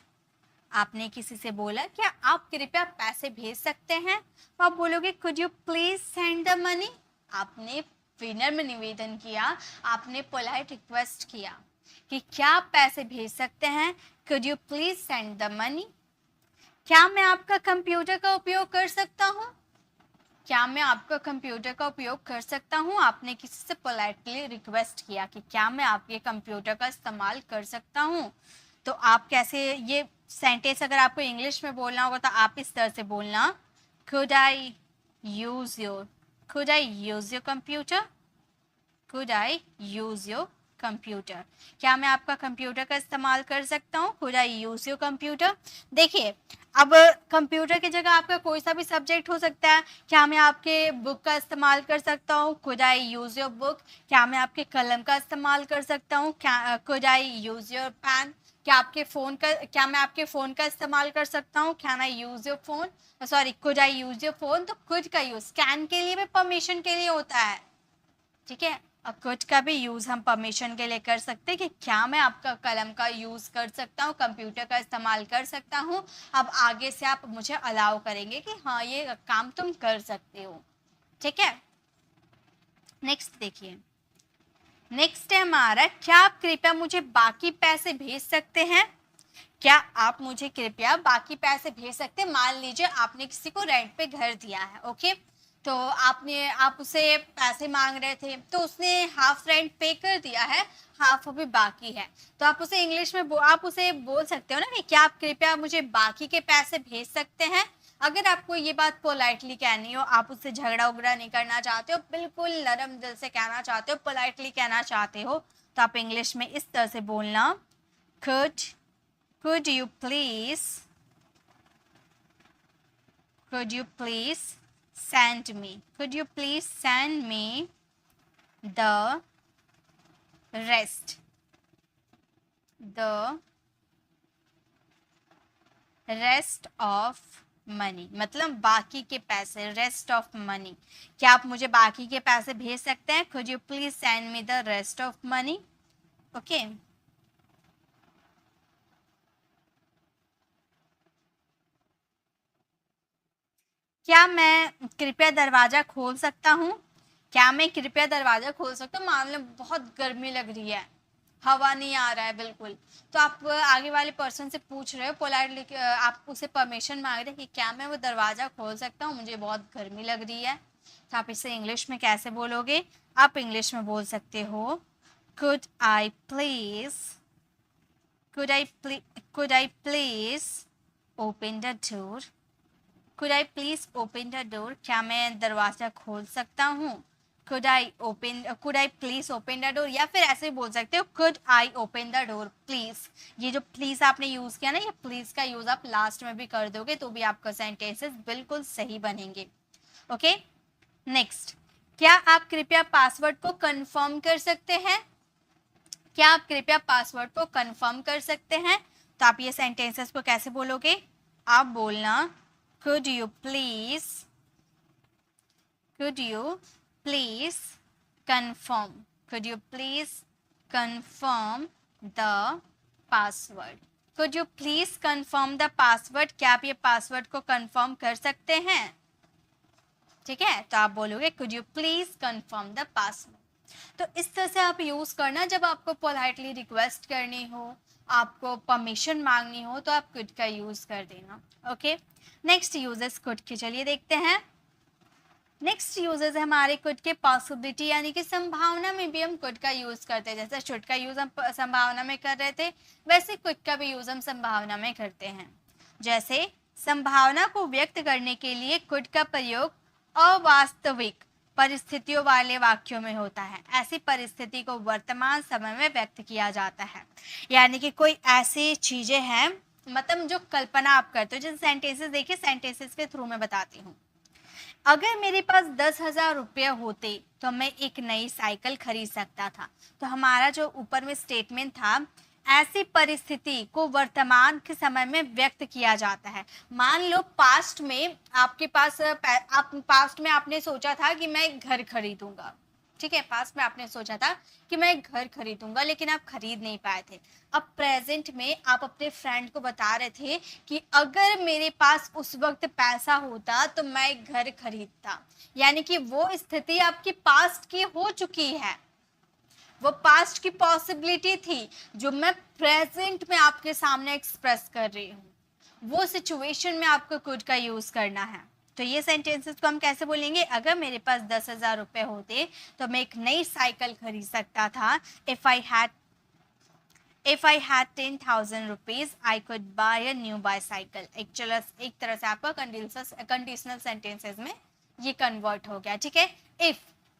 आपने किसी से बोला क्या आप कृपया पैसे भेज सकते हैं, तो आप बोलोगे could you please send the money. आपने विनम्र निवेदन किया, आपने पोलाइट रिक्वेस्ट किया कि क्या आप पैसे भेज सकते हैं, could you please send the money. क्या मैं आपका कंप्यूटर का उपयोग कर सकता हूँ, क्या मैं आपका कंप्यूटर का उपयोग कर सकता हूँ। आपने किसी से पोलाइटली रिक्वेस्ट किया कि क्या मैं आपके कंप्यूटर का इस्तेमाल कर सकता हूँ। तो आप कैसे, ये सेंटेंस अगर आपको इंग्लिश में बोलना होगा तो आप इस तरह से बोलना, could I use your computer, could I use your computer, क्या मैं आपका कंप्यूटर का इस्तेमाल कर सकता हूँ, could I use your computer. देखिए, अब कंप्यूटर की जगह आपका कोई सा भी सब्जेक्ट हो सकता है। क्या मैं आपके बुक का इस्तेमाल कर सकता हूँ, could I use your book. क्या मैं आपके कलम का इस्तेमाल कर सकता हूँ, could I use your pen. क्या मैं आपके फ़ोन का इस्तेमाल कर सकता हूँ, can I use your phone. Sorry, could I use your phone. तो कुड का यूज़ कैन के लिए भी परमिशन के लिए होता है, ठीक है। और कुड का भी यूज़ हम परमिशन के लिए कर सकते हैं कि क्या मैं आपका कलम का यूज़ कर सकता हूँ, कंप्यूटर का इस्तेमाल कर सकता हूँ। अब आगे से आप मुझे अलाउ करेंगे कि हाँ ये काम तुम कर सकते हो, ठीक है। नेक्स्ट देखिए, नेक्स्ट है हमारा, क्या आप कृपया मुझे बाकी पैसे भेज सकते हैं। क्या आप मुझे कृपया बाकी पैसे भेज सकते हैं। मान लीजिए आपने किसी को रेंट पे घर दिया है, ओके, तो आप उसे पैसे मांग रहे थे, तो उसने हाफ रेंट पे कर दिया है, हाफ अभी बाकी है। तो आप उसे इंग्लिश में आप उसे बोल सकते हो ना कि क्या आप कृपया मुझे बाकी के पैसे भेज सकते हैं। अगर आपको ये बात पोलाइटली कहनी हो, आप उससे झगड़ा उगड़ा नहीं करना चाहते हो, बिल्कुल नरम दिल से कहना चाहते हो, पोलाइटली कहना चाहते हो, तो आप इंग्लिश में इस तरह से बोलना, could you please send me the rest of money, मतलब बाकी के पैसे, रेस्ट ऑफ मनी। क्या आप मुझे बाकी के पैसे भेज सकते हैं, could you please send me the rest of money। Okay, क्या मैं कृपया दरवाजा खोल सकता हूँ। क्या मैं कृपया दरवाजा खोल सकता हूँ। मान लो बहुत गर्मी लग रही है, हवा नहीं आ रहा है बिल्कुल, तो आप आगे वाले पर्सन से पूछ रहे हो पोलाइटली, आप उसे परमिशन मांग रहे हैं कि क्या मैं वो दरवाजा खोल सकता हूँ, मुझे बहुत गर्मी लग रही है। तो आप इसे इंग्लिश में कैसे बोलोगे। आप इंग्लिश में बोल सकते हो, could I please open the door। could I please open the door, क्या मैं दरवाजा खोल सकता हूँ। could I please open the door, या फिर ऐसे बोल सकते हो could I open the door please। ये जो प्लीज आपने यूज किया ना, ये प्लीज का यूज आप लास्ट में भी कर दोगे तो भी आपका सेंटेंसेस बिल्कुल सही बनेंगे। ओके, नेक्स्ट, क्या आप कृपया पासवर्ड को कंफर्म कर सकते हैं। क्या आप कृपया पासवर्ड को कंफर्म कर सकते हैं। तो आप ये सेंटेंसेस को कैसे बोलोगे। आप बोलना, could you please confirm the password। could you please confirm the password, क्या आप ये पासवर्ड को कंफर्म कर सकते हैं, ठीक है। तो आप बोलोगे could you please confirm the password। तो इस तरह से आप यूज करना, जब आपको पोलाइटली रिक्वेस्ट करनी हो, आपको परमिशन मांगनी हो, तो आप कुड का यूज कर देना। ओके, नेक्स्ट यूजेस कुड के चलिए देखते हैं। नेक्स्ट यूजेस है हमारे कुड के पॉसिबिलिटी, यानी कि संभावना में भी हम कुड का यूज करते हैं। जैसे शुड का यूज हम संभावना में कर रहे थे, वैसे कुड का भी यूज हम संभावना में करते हैं। जैसे संभावना को व्यक्त करने के लिए कुड का प्रयोग अवास्तविक परिस्थितियों वाले वाक्यों में होता है। ऐसी परिस्थिति को वर्तमान समय में व्यक्त किया जाता है, यानी कि कोई ऐसी चीजें हैं, मतलब जो कल्पना आप करते हो। जैसे सेंटेंसेस देखिए, सेंटेंसेस के थ्रू मैं बताती हूँ। अगर मेरे पास 10,000 रुपये होते तो मैं एक नई साइकिल खरीद सकता था। तो हमारा जो ऊपर में स्टेटमेंट था, ऐसी परिस्थिति को वर्तमान के समय में व्यक्त किया जाता है। मान लो पास्ट में आपके पास पास्ट में आपने सोचा था कि मैं घर खरीदूंगा, ठीक है, पास्ट में आपने सोचा था कि मैं घर खरीदूंगा, लेकिन आप खरीद नहीं पाए थे। अब प्रेजेंट में आप अपने फ्रेंड को बता रहे थे कि अगर मेरे पास उस वक्त पैसा होता तो मैं घर खरीदता, यानी कि वो स्थिति आपकी पास्ट की हो चुकी है, वो पास्ट की पॉसिबिलिटी थी जो मैं प्रेजेंट में आपके सामने एक्सप्रेस कर रही हूँ। वो सिचुएशन में आपको कुड का यूज करना है। तो ये सेंटेंसेस को हम कैसे बोलेंगे? अगर मेरे पास 10,000 रुपये होते तो मैं एक नई साइकिल खरीद सकता था। If I had 10,000 rupees, I could buy a new bicycle. एक तरह से आपका कंडीशनल सेंटेंसेस में ये कन्वर्ट हो गया, ठीक है।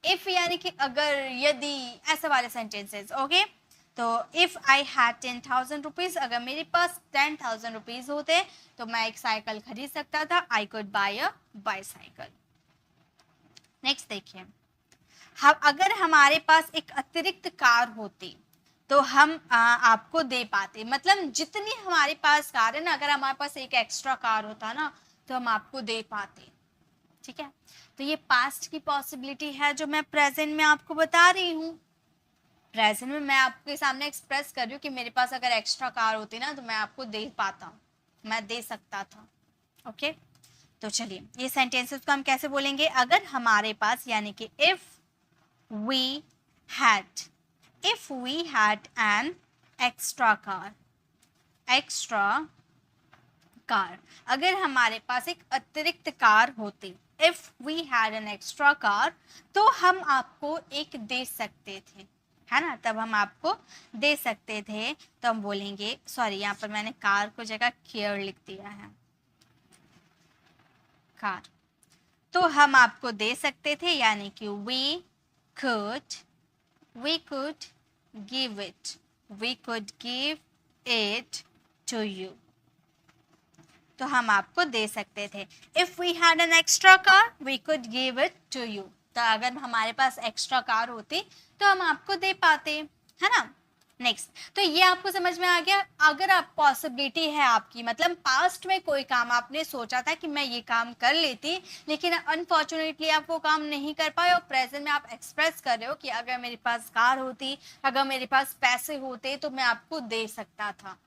इफ यानी कि अगर, यदि, ऐसे वाले सेंटेंसेस, ओके। तो इफ आई हैड 10,000 रुपीज, अगर मेरे पास 10,000 रुपीज होते तो मैं एक साइकिल खरीद सकता था। I could bye a bicycle. Next देखिए, अगर हमारे पास एक अतिरिक्त कार होती तो हम आपको दे पाते। मतलब जितनी हमारे पास कार है ना, अगर हमारे पास एक एक्स्ट्रा कार होता ना तो हम आपको दे पाते, ठीक है। तो ये पास्ट की पॉसिबिलिटी है जो मैं प्रेजेंट में आपको बता रही हूँ। प्रेजेंट में मैं आपके सामने एक्सप्रेस कर रही हूँ कि मेरे पास अगर एक्स्ट्रा कार होती ना तो मैं आपको दे पाता, मैं दे सकता था, ओके। तो चलिए ये सेंटेंसेस को हम कैसे बोलेंगे? अगर हमारे पास, यानी कि if we had an extra car, अगर हमारे पास एक अतिरिक्त कार होती, if we had an extra car, तो हम आपको एक दे सकते थे, है ना, तब हम आपको दे सकते थे। तो हम बोलेंगे, सॉरी यहाँ पर मैंने कार को जगह केयर लिख दिया है, कार। तो हम आपको दे सकते थे, यानी कि we could give it to you। तो हम आपको दे सकते थे। If we had an extra car, we could give it to you। तो अगर हमारे पास एक्स्ट्रा कार होती तो हम आपको दे पाते, है ना। नेक्स्ट, तो ये आपको समझ में आ गया। अगर आप पॉसिबिलिटी है आपकी, मतलब पास्ट में कोई काम आपने सोचा था कि मैं ये काम कर लेती, लेकिन अनफॉर्चुनेटली आप वो काम नहीं कर पाए, और प्रेजेंट में आप एक्सप्रेस कर रहे हो कि अगर मेरे पास कार होती, अगर मेरे पास पैसे होते तो मैं आपको दे सकता था,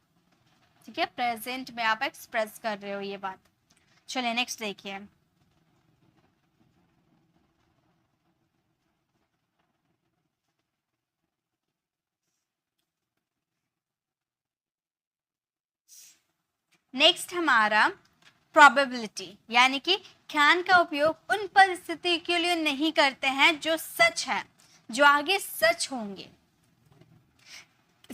ठीक है। प्रेजेंट में आप एक्सप्रेस कर रहे हो ये बात। चलिए नेक्स्ट देखिए, नेक्स्ट हमारा प्रोबेबिलिटी, यानी कि कैन का उपयोग उन परिस्थिति के लिए नहीं करते हैं जो सच है, जो आगे सच होंगे।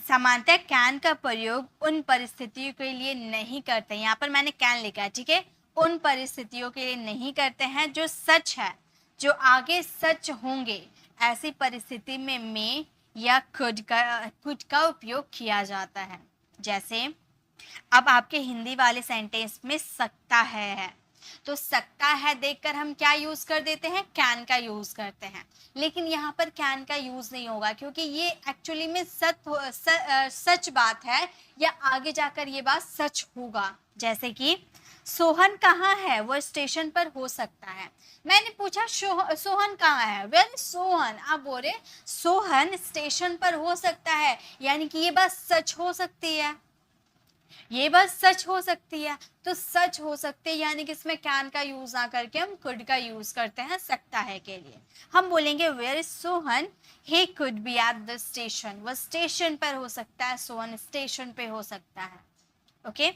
सामान्यतः कैन का प्रयोग उन परिस्थितियों के लिए नहीं करते, यहाँ पर मैंने कैन लिखा है, ठीक है। उन परिस्थितियों के लिए नहीं करते हैं जो सच है, जो आगे सच होंगे। ऐसी परिस्थिति में मे या कुड का उपयोग किया जाता है। जैसे अब आपके हिंदी वाले सेंटेंस में सकता है, तो सकता है देखकर हम क्या यूज कर देते हैं? कैन का यूज करते हैं। लेकिन यहाँ पर कैन का यूज नहीं होगा, क्योंकि ये एक्चुअली में सच बात है, या आगे जाकर ये बात सच होगा। जैसे कि सोहन कहाँ है? वो स्टेशन पर हो सकता है। मैंने पूछा सोहन कहाँ है? वेल सोहन, आप बोल रहे सोहन स्टेशन पर हो सकता है, यानी कि ये बात सच हो सकती है, ये बात सच हो सकती है। तो सच हो सकती है, यानी कि इसमें कैन का यूज ना करके हम कुड का यूज करते हैं सकता है के लिए। हम बोलेंगे where is Sohan, he could be at the station. वह स्टेशन पर हो सकता है, सोहन स्टेशन पे हो सकता है, ओके।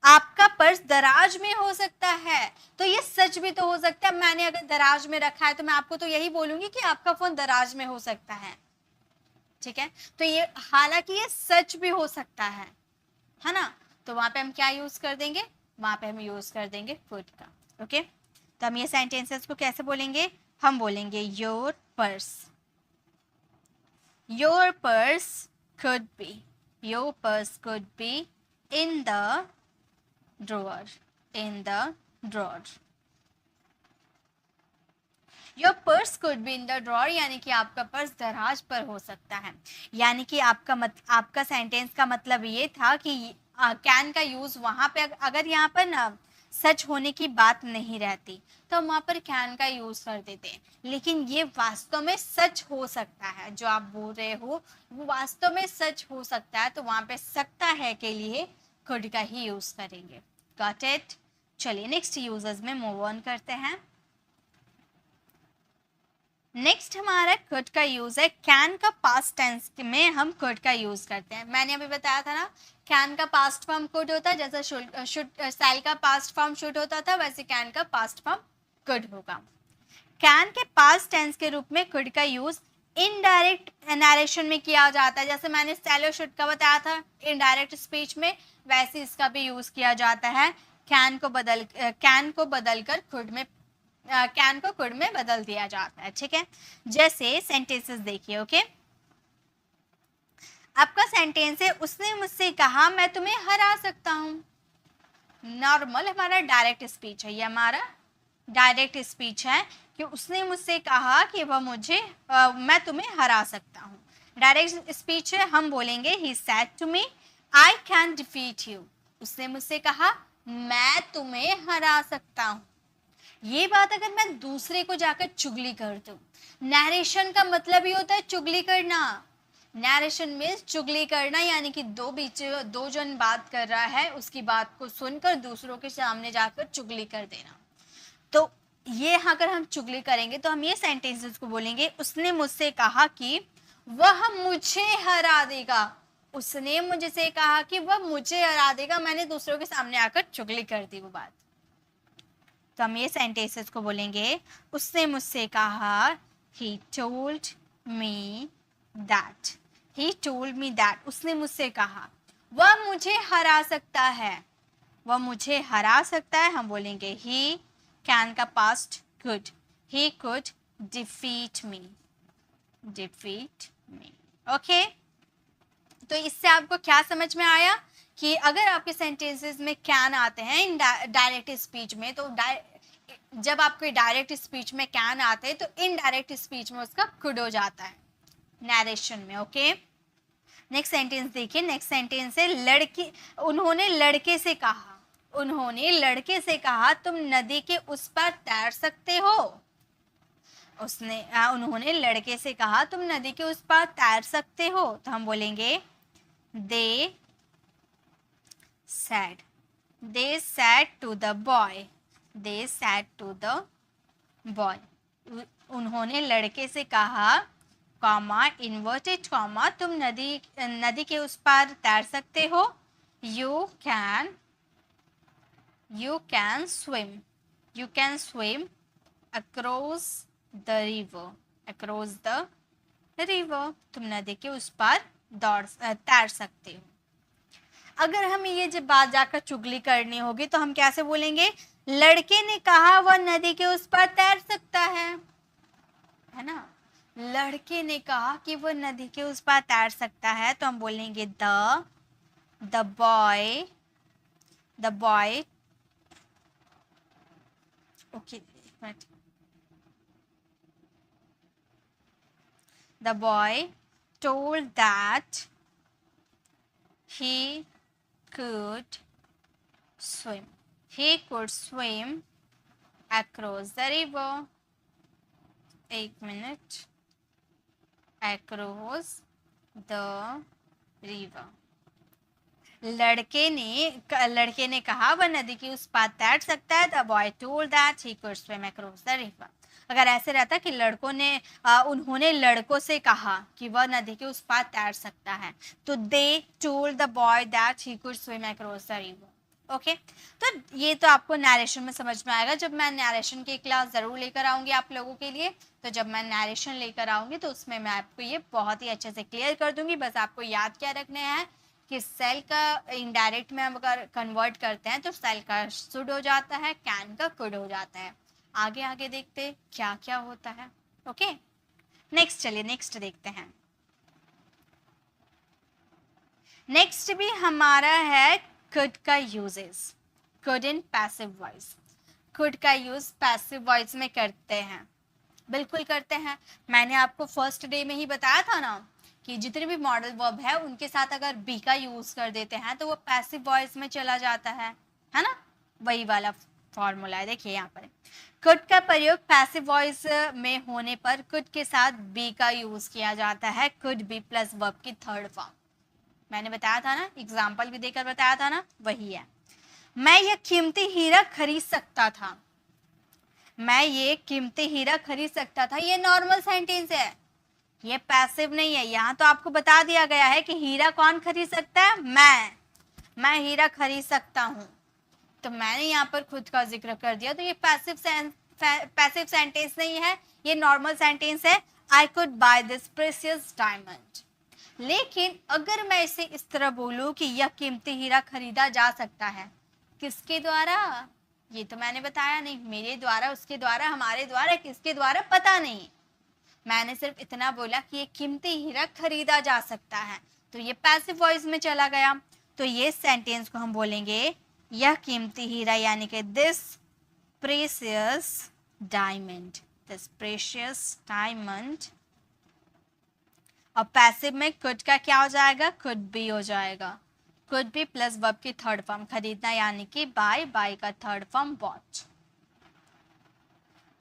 आपका पर्स दराज में हो सकता है, तो ये सच भी तो हो सकता है। मैंने अगर दराज में रखा है तो मैं आपको तो यही बोलूंगी कि आपका फोन दराज में हो सकता है, ठीक है। तो ये हालांकि ये सच भी हो सकता है ना। तो वहां पे हम क्या यूज कर देंगे, वहां पे हम यूज कर देंगे कुड का। ओके, तो हम ये सेंटेंसेस को कैसे बोलेंगे, हम बोलेंगे your purse, your purse could be, your purse could be in the drawer, in the drawer. Your purse could be in the drawer, यानी कि आपका पर्स दराज पर हो सकता है। यानी कि आपका सेंटेंस का मतलब ये था कि कैन का यूज वहां पे अगर यहाँ पर ना सच होने की बात नहीं रहती तो हम वहां पर कैन का यूज कर देते, लेकिन ये वास्तव में सच हो सकता है, जो आप बोल रहे हो वो वास्तव में सच हो सकता है, तो वहां पे सकता है के लिए could का ही यूज करेंगे। Got it. चलिए नेक्स्ट यूजर्स में मूव ऑन करते हैं। नेक्स्ट हमारा could का यूज है, कैन का पास्ट टेंस में हम could का यूज करते हैं। मैंने अभी बताया था ना, कैन का पास्ट फॉर्म could होता है, जैसा शैल का पास्ट फॉर्म शुड होता था, वैसे कैन का पास्ट फॉर्म could होगा। कैन के पास्ट टेंस के रूप में could का यूज इनडायरेक्ट नरेशन में किया जाता है, जैसे मैंने शैल शुड का बताया था इनडायरेक्ट स्पीच में, वैसे इसका भी यूज किया जाता है। कैन को बदलकर could में कैन को कुड में बदल दिया जाता है, ठीक है। जैसे सेंटेंसेस देखिए। ओके, आपका सेंटेंस है, उसने मुझसे कहा मैं तुम्हें हरा सकता हूं। नॉर्मल हमारा डायरेक्ट स्पीच है, ये हमारा डायरेक्ट स्पीच है कि उसने मुझसे कहा कि वह मैं तुम्हें हरा सकता हूं। डायरेक्ट स्पीच है, हम बोलेंगे he said to me I can defeat you. उसने मुझसे कहा मैं तुम्हें हरा सकता हूं। ये बात अगर मैं दूसरे को जाकर चुगली कर दूं, नरेशन का मतलब ही होता है चुगली करना। नरेशन में चुगली करना यानी कि दो जन बात कर रहा है, उसकी बात को सुनकर दूसरों के सामने जाकर चुगली कर देना। तो ये अगर हम चुगली करेंगे तो हम ये सेंटेंसेस को बोलेंगे, उसने मुझसे कहा कि वह मुझे हरा देगा। उसने मुझसे कहा कि वह मुझे हरा देगा, मैंने दूसरों के सामने आकर चुगली कर दी वो बात। तो हम ये सेंटेंसेस को बोलेंगे, उसने मुझसे कहा he told me that, he told me that, उसने मुझसे कहा। वह मुझे हरा सकता है, वह मुझे हरा सकता है, हम बोलेंगे he, कैन का past could, he could defeat me, defeat me। Okay, तो इससे आपको क्या समझ में आया कि अगर आपके सेंटेंसेस में कैन आते हैं डायरेक्ट स्पीच में, तो जब आपके डायरेक्ट स्पीच में कैन आते हैं तो इनडायरेक्ट स्पीच में उसका कुड हो जाता है नरेशन में। ओके, नेक्स्ट सेंटेंस देखिए। नेक्स्ट सेंटेंस है, उन्होंने लड़के से कहा, उन्होंने लड़के से कहा तुम नदी के उस पार तैर सकते हो। उन्होंने लड़के से कहा तुम नदी के उस पार तैर सकते हो, तो हम बोलेंगे they said to the boy, they said to the boy, उन्होंने लड़के से कहा कॉमा इन्वर्टेड कॉमा तुम नदी के उस पार तैर सकते हो। you can swim across the river, तुम नदी के उस पार तैर सकते हो। अगर हमें ये जब बात जाकर चुगली करनी होगी तो हम कैसे बोलेंगे, लड़के ने कहा वह नदी के उस पार तैर सकता है ना। लड़के ने कहा कि वह नदी के उस पार तैर सकता है, तो हम बोलेंगे the boy okay the boy told that he could swim across the river, एक मिनट, across the river। लड़के ने कहा वह नदी की उस पार तैर सकता है। The boy told that he could swim across the river। अगर ऐसे रहता कि उन्होंने लड़कों से कहा कि वह नदी के उस पार तैर सकता है, तो they told the boy that he could swim across the river। Okay तो ये तो आपको नरेशन में समझ में आएगा। जब मैं नरेशन की क्लास ज़रूर लेकर आऊँगी आप लोगों के लिए, तो जब मैं नरेशन लेकर आऊँगी तो उसमें मैं आपको ये बहुत ही अच्छे से क्लियर कर दूँगी। बस आपको याद क्या रखने हैं कि सेल का इनडायरेक्ट में हम अगर कन्वर्ट करते हैं तो सेल का शुड हो जाता है, कैन का कुड हो जाता है। आगे आगे देखते क्या क्या होता है। ओके नेक्स्ट, चलिए नेक्स्ट देखते हैं। नेक्स्ट भी हमारा है could का uses. could in passive voice. could का यूज पैसिव वॉइस में करते हैं, बिल्कुल करते हैं। मैंने आपको फर्स्ट डे में ही बताया था ना कि जितने भी मॉडल वर्ब है उनके साथ अगर बी का यूज कर देते हैं तो वो पैसिव वॉइस में चला जाता है ना। वही वाला फॉर्मूला है, देखिए यहाँ पर could का प्रयोग पैसिव वॉइस में होने पर could के साथ बी का यूज किया जाता है, could बी प्लस वर्ब की थर्ड फॉर्म। मैंने बताया था ना, एग्जाम्पल भी देकर बताया था ना, वही है। मैं ये कीमती हीरा खरीद सकता था। मैं ये कीमती हीरा खरीद सकता था, ये नॉर्मल सेंटेंस है, ये पैसिव नहीं है। यहाँ तो आपको बता दिया गया है कि हीरा कौन खरीद सकता है, मैं हीरा खरीद सकता हूँ, तो मैंने यहाँ पर खुद का जिक्र कर दिया, तो ये पैसिव सेंटेंस नहीं है, ये नॉर्मल सेंटेंस है। I could by this precious diamond. लेकिन अगर मैं इसे इस तरह बोलूं कि यह कीमती हीरा खरीदा जा सकता है, किसके द्वारा, ये तो मैंने बताया नहीं, मेरे द्वारा, उसके द्वारा, हमारे द्वारा, किसके द्वारा पता नहीं, मैंने सिर्फ इतना बोला कि ये कीमती हीरा खरीदा जा सकता है, तो ये पैसिव वॉइस में चला गया। तो ये सेंटेंस को हम बोलेंगे यह कीमती हीरा, यानी कि this precious diamond, this precious diamond. और पैसिव में कुड का क्या हो जाएगा, कुड बी हो जाएगा, कुड बी प्लस वर्ब की थर्ड फॉर्म खरीदना, यानी कि बाय का थर्ड फॉर्म बॉट।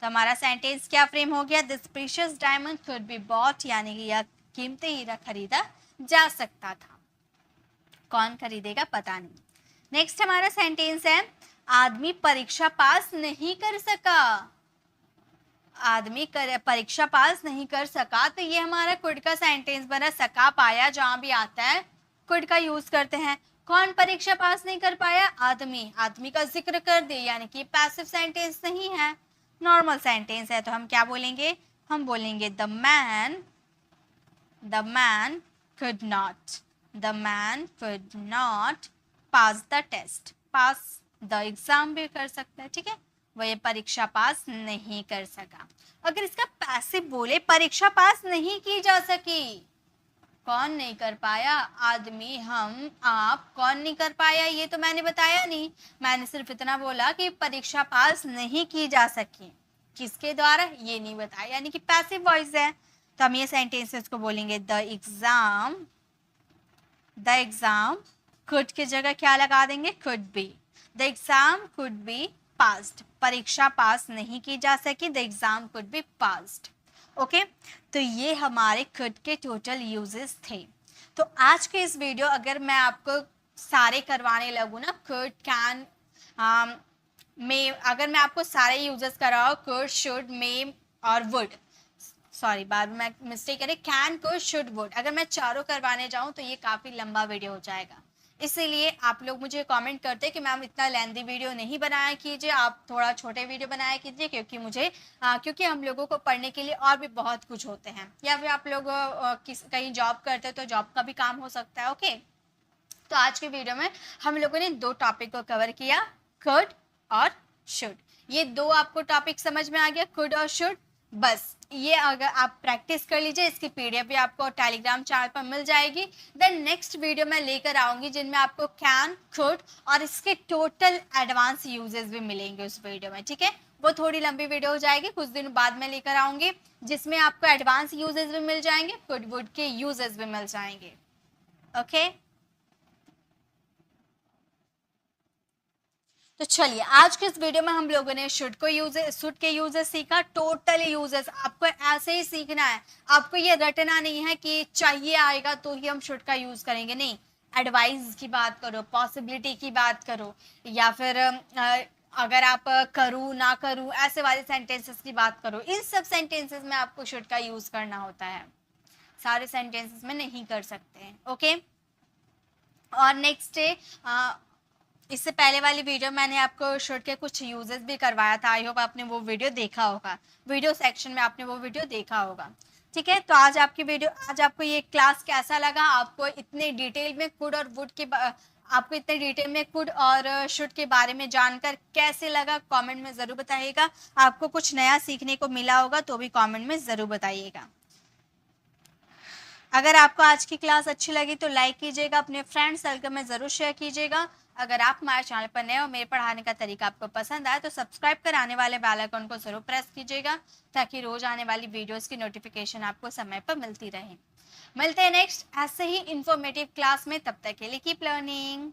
तो हमारा सेंटेंस क्या फ्रेम हो गया, this precious diamond could be bought, यानी कि यह कीमती हीरा खरीदा जा सकता था। कौन खरीदेगा पता नहीं। नेक्स्ट हमारा सेंटेंस है आदमी परीक्षा पास नहीं कर सका। आदमी परीक्षा पास नहीं कर सका, तो ये हमारा कुड का सेंटेंस बना। सका पाया जहां भी आता है कुड का यूज करते हैं। कौन परीक्षा पास नहीं कर पाया, आदमी, आदमी का जिक्र कर दे, यानी कि पैसिव सेंटेंस नहीं है, नॉर्मल सेंटेंस है। तो हम क्या बोलेंगे, हम बोलेंगे the man could not pass the test। Pass the exam भी कर सकता है, ठीक है, वह परीक्षा पास नहीं कर सका। अगर इसका पैसिव बोले परीक्षा पास नहीं की जा सकी, कौन नहीं कर पाया, आदमी, हम, आप, कौन नहीं कर पाया, ये तो मैंने बताया नहीं, मैंने सिर्फ इतना बोला कि परीक्षा पास नहीं की जा सकी, किसके द्वारा ये नहीं बताया, यानी कि पैसिव वॉइस है। तो हम ये सेंटेंसेस को बोलेंगे द एग्जाम कुड की जगह क्या लगा देंगे, could be, the exam could be passed, परीक्षा पास नहीं की जा सकी, the exam could be passed. Okay तो ये हमारे कुड के टोटल यूजेस थे। तो आज के इस वीडियो अगर मैं आपको सारे करवाने लगूँ ना, कुड, कैन, मे, अगर मैं आपको सारे यूजेस कराऊँ, कुड, शुड, मे और वुड, सॉरी बाद में मिस्टेक करें, कैन, कुड, शुड, वुड, अगर मैं चारों करवाने जाऊँ तो ये काफ़ी लंबा वीडियो हो जाएगा। इसीलिए आप लोग मुझे कमेंट करते हैं कि मैम इतना लेंथी वीडियो नहीं बनाया कीजिए, आप थोड़ा छोटे वीडियो बनाया कीजिए, क्योंकि मुझे क्योंकि हम लोगों को पढ़ने के लिए और भी बहुत कुछ होते हैं, या फिर आप लोग कहीं जॉब करते हैं तो जॉब का भी काम हो सकता है। ओके तो आज के वीडियो में हम लोगों ने दो टॉपिक को कवर किया, कुड और शुड। ये दो आपको टॉपिक समझ में आ गया, कुड और शुड। बस ये अगर आप प्रैक्टिस कर लीजिए, इसकी पीडीएफ भी आपको टेलीग्राम चैनल पर मिल जाएगी। देन नेक्स्ट वीडियो मैं लेकर आऊंगी जिनमें आपको कैन, कुड और इसके टोटल एडवांस यूजेस भी मिलेंगे उस वीडियो में, ठीक है। वो थोड़ी लंबी वीडियो हो जाएगी, कुछ दिन बाद में लेकर आऊंगी, जिसमें आपको एडवांस यूजेस भी मिल जाएंगे, कुड वुड के यूजेस भी मिल जाएंगे। ओके तो चलिए आज के इस वीडियो में हम लोगों ने शुड के यूजेस सीखा, टोटल यूजेस। आपको ऐसे ही सीखना है, आपको ये रटना नहीं है कि चाहिए आएगा तो ही हम शुड का यूज करेंगे, नहीं। एडवाइस की बात करो, पॉसिबिलिटी की बात करो, या फिर अगर आप करूँ ना करूँ ऐसे वाले सेंटेंसेस की बात करो, इन सब सेंटेंसेस में आपको शुड का यूज करना होता है, सारे सेंटेंसेस में नहीं कर सकते हैं। ओके और नेक्स्ट इससे पहले वाली वीडियो मैंने आपको शुड के कुछ यूजेस भी करवाया था। आई होप आपने वो वीडियो देखा होगा, वीडियो सेक्शन में आपने वो वीडियो देखा होगा। ठीक है, तो आज आपको ये क्लास कैसा लगा? आपको इतने डिटेल में कुड और वुड के आपको इतने डिटेल में कुड और शुड के बारे में जानकर कैसे लगा, कमेंट में ज़रूर बताइएगा। आपको कुछ नया सीखने को मिला होगा तो भी कमेंट में ज़रूर बताइएगा। अगर आपको आज की क्लास अच्छी लगी तो लाइक कीजिएगा, अपने फ्रेंड सर्कल में ज़रूर शेयर कीजिएगा। अगर आप हमारे चैनल पर नए हो, मेरे पढ़ाने का तरीका आपको पसंद आए तो सब्सक्राइब कर आने वाले बेल आइकन को ज़रूर प्रेस कीजिएगा, ताकि रोज आने वाली वीडियोस की नोटिफिकेशन आपको समय पर मिलती रहे। मिलते हैं नेक्स्ट ऐसे ही इंफॉर्मेटिव क्लास में, तब तक के लिए कीप लर्निंग।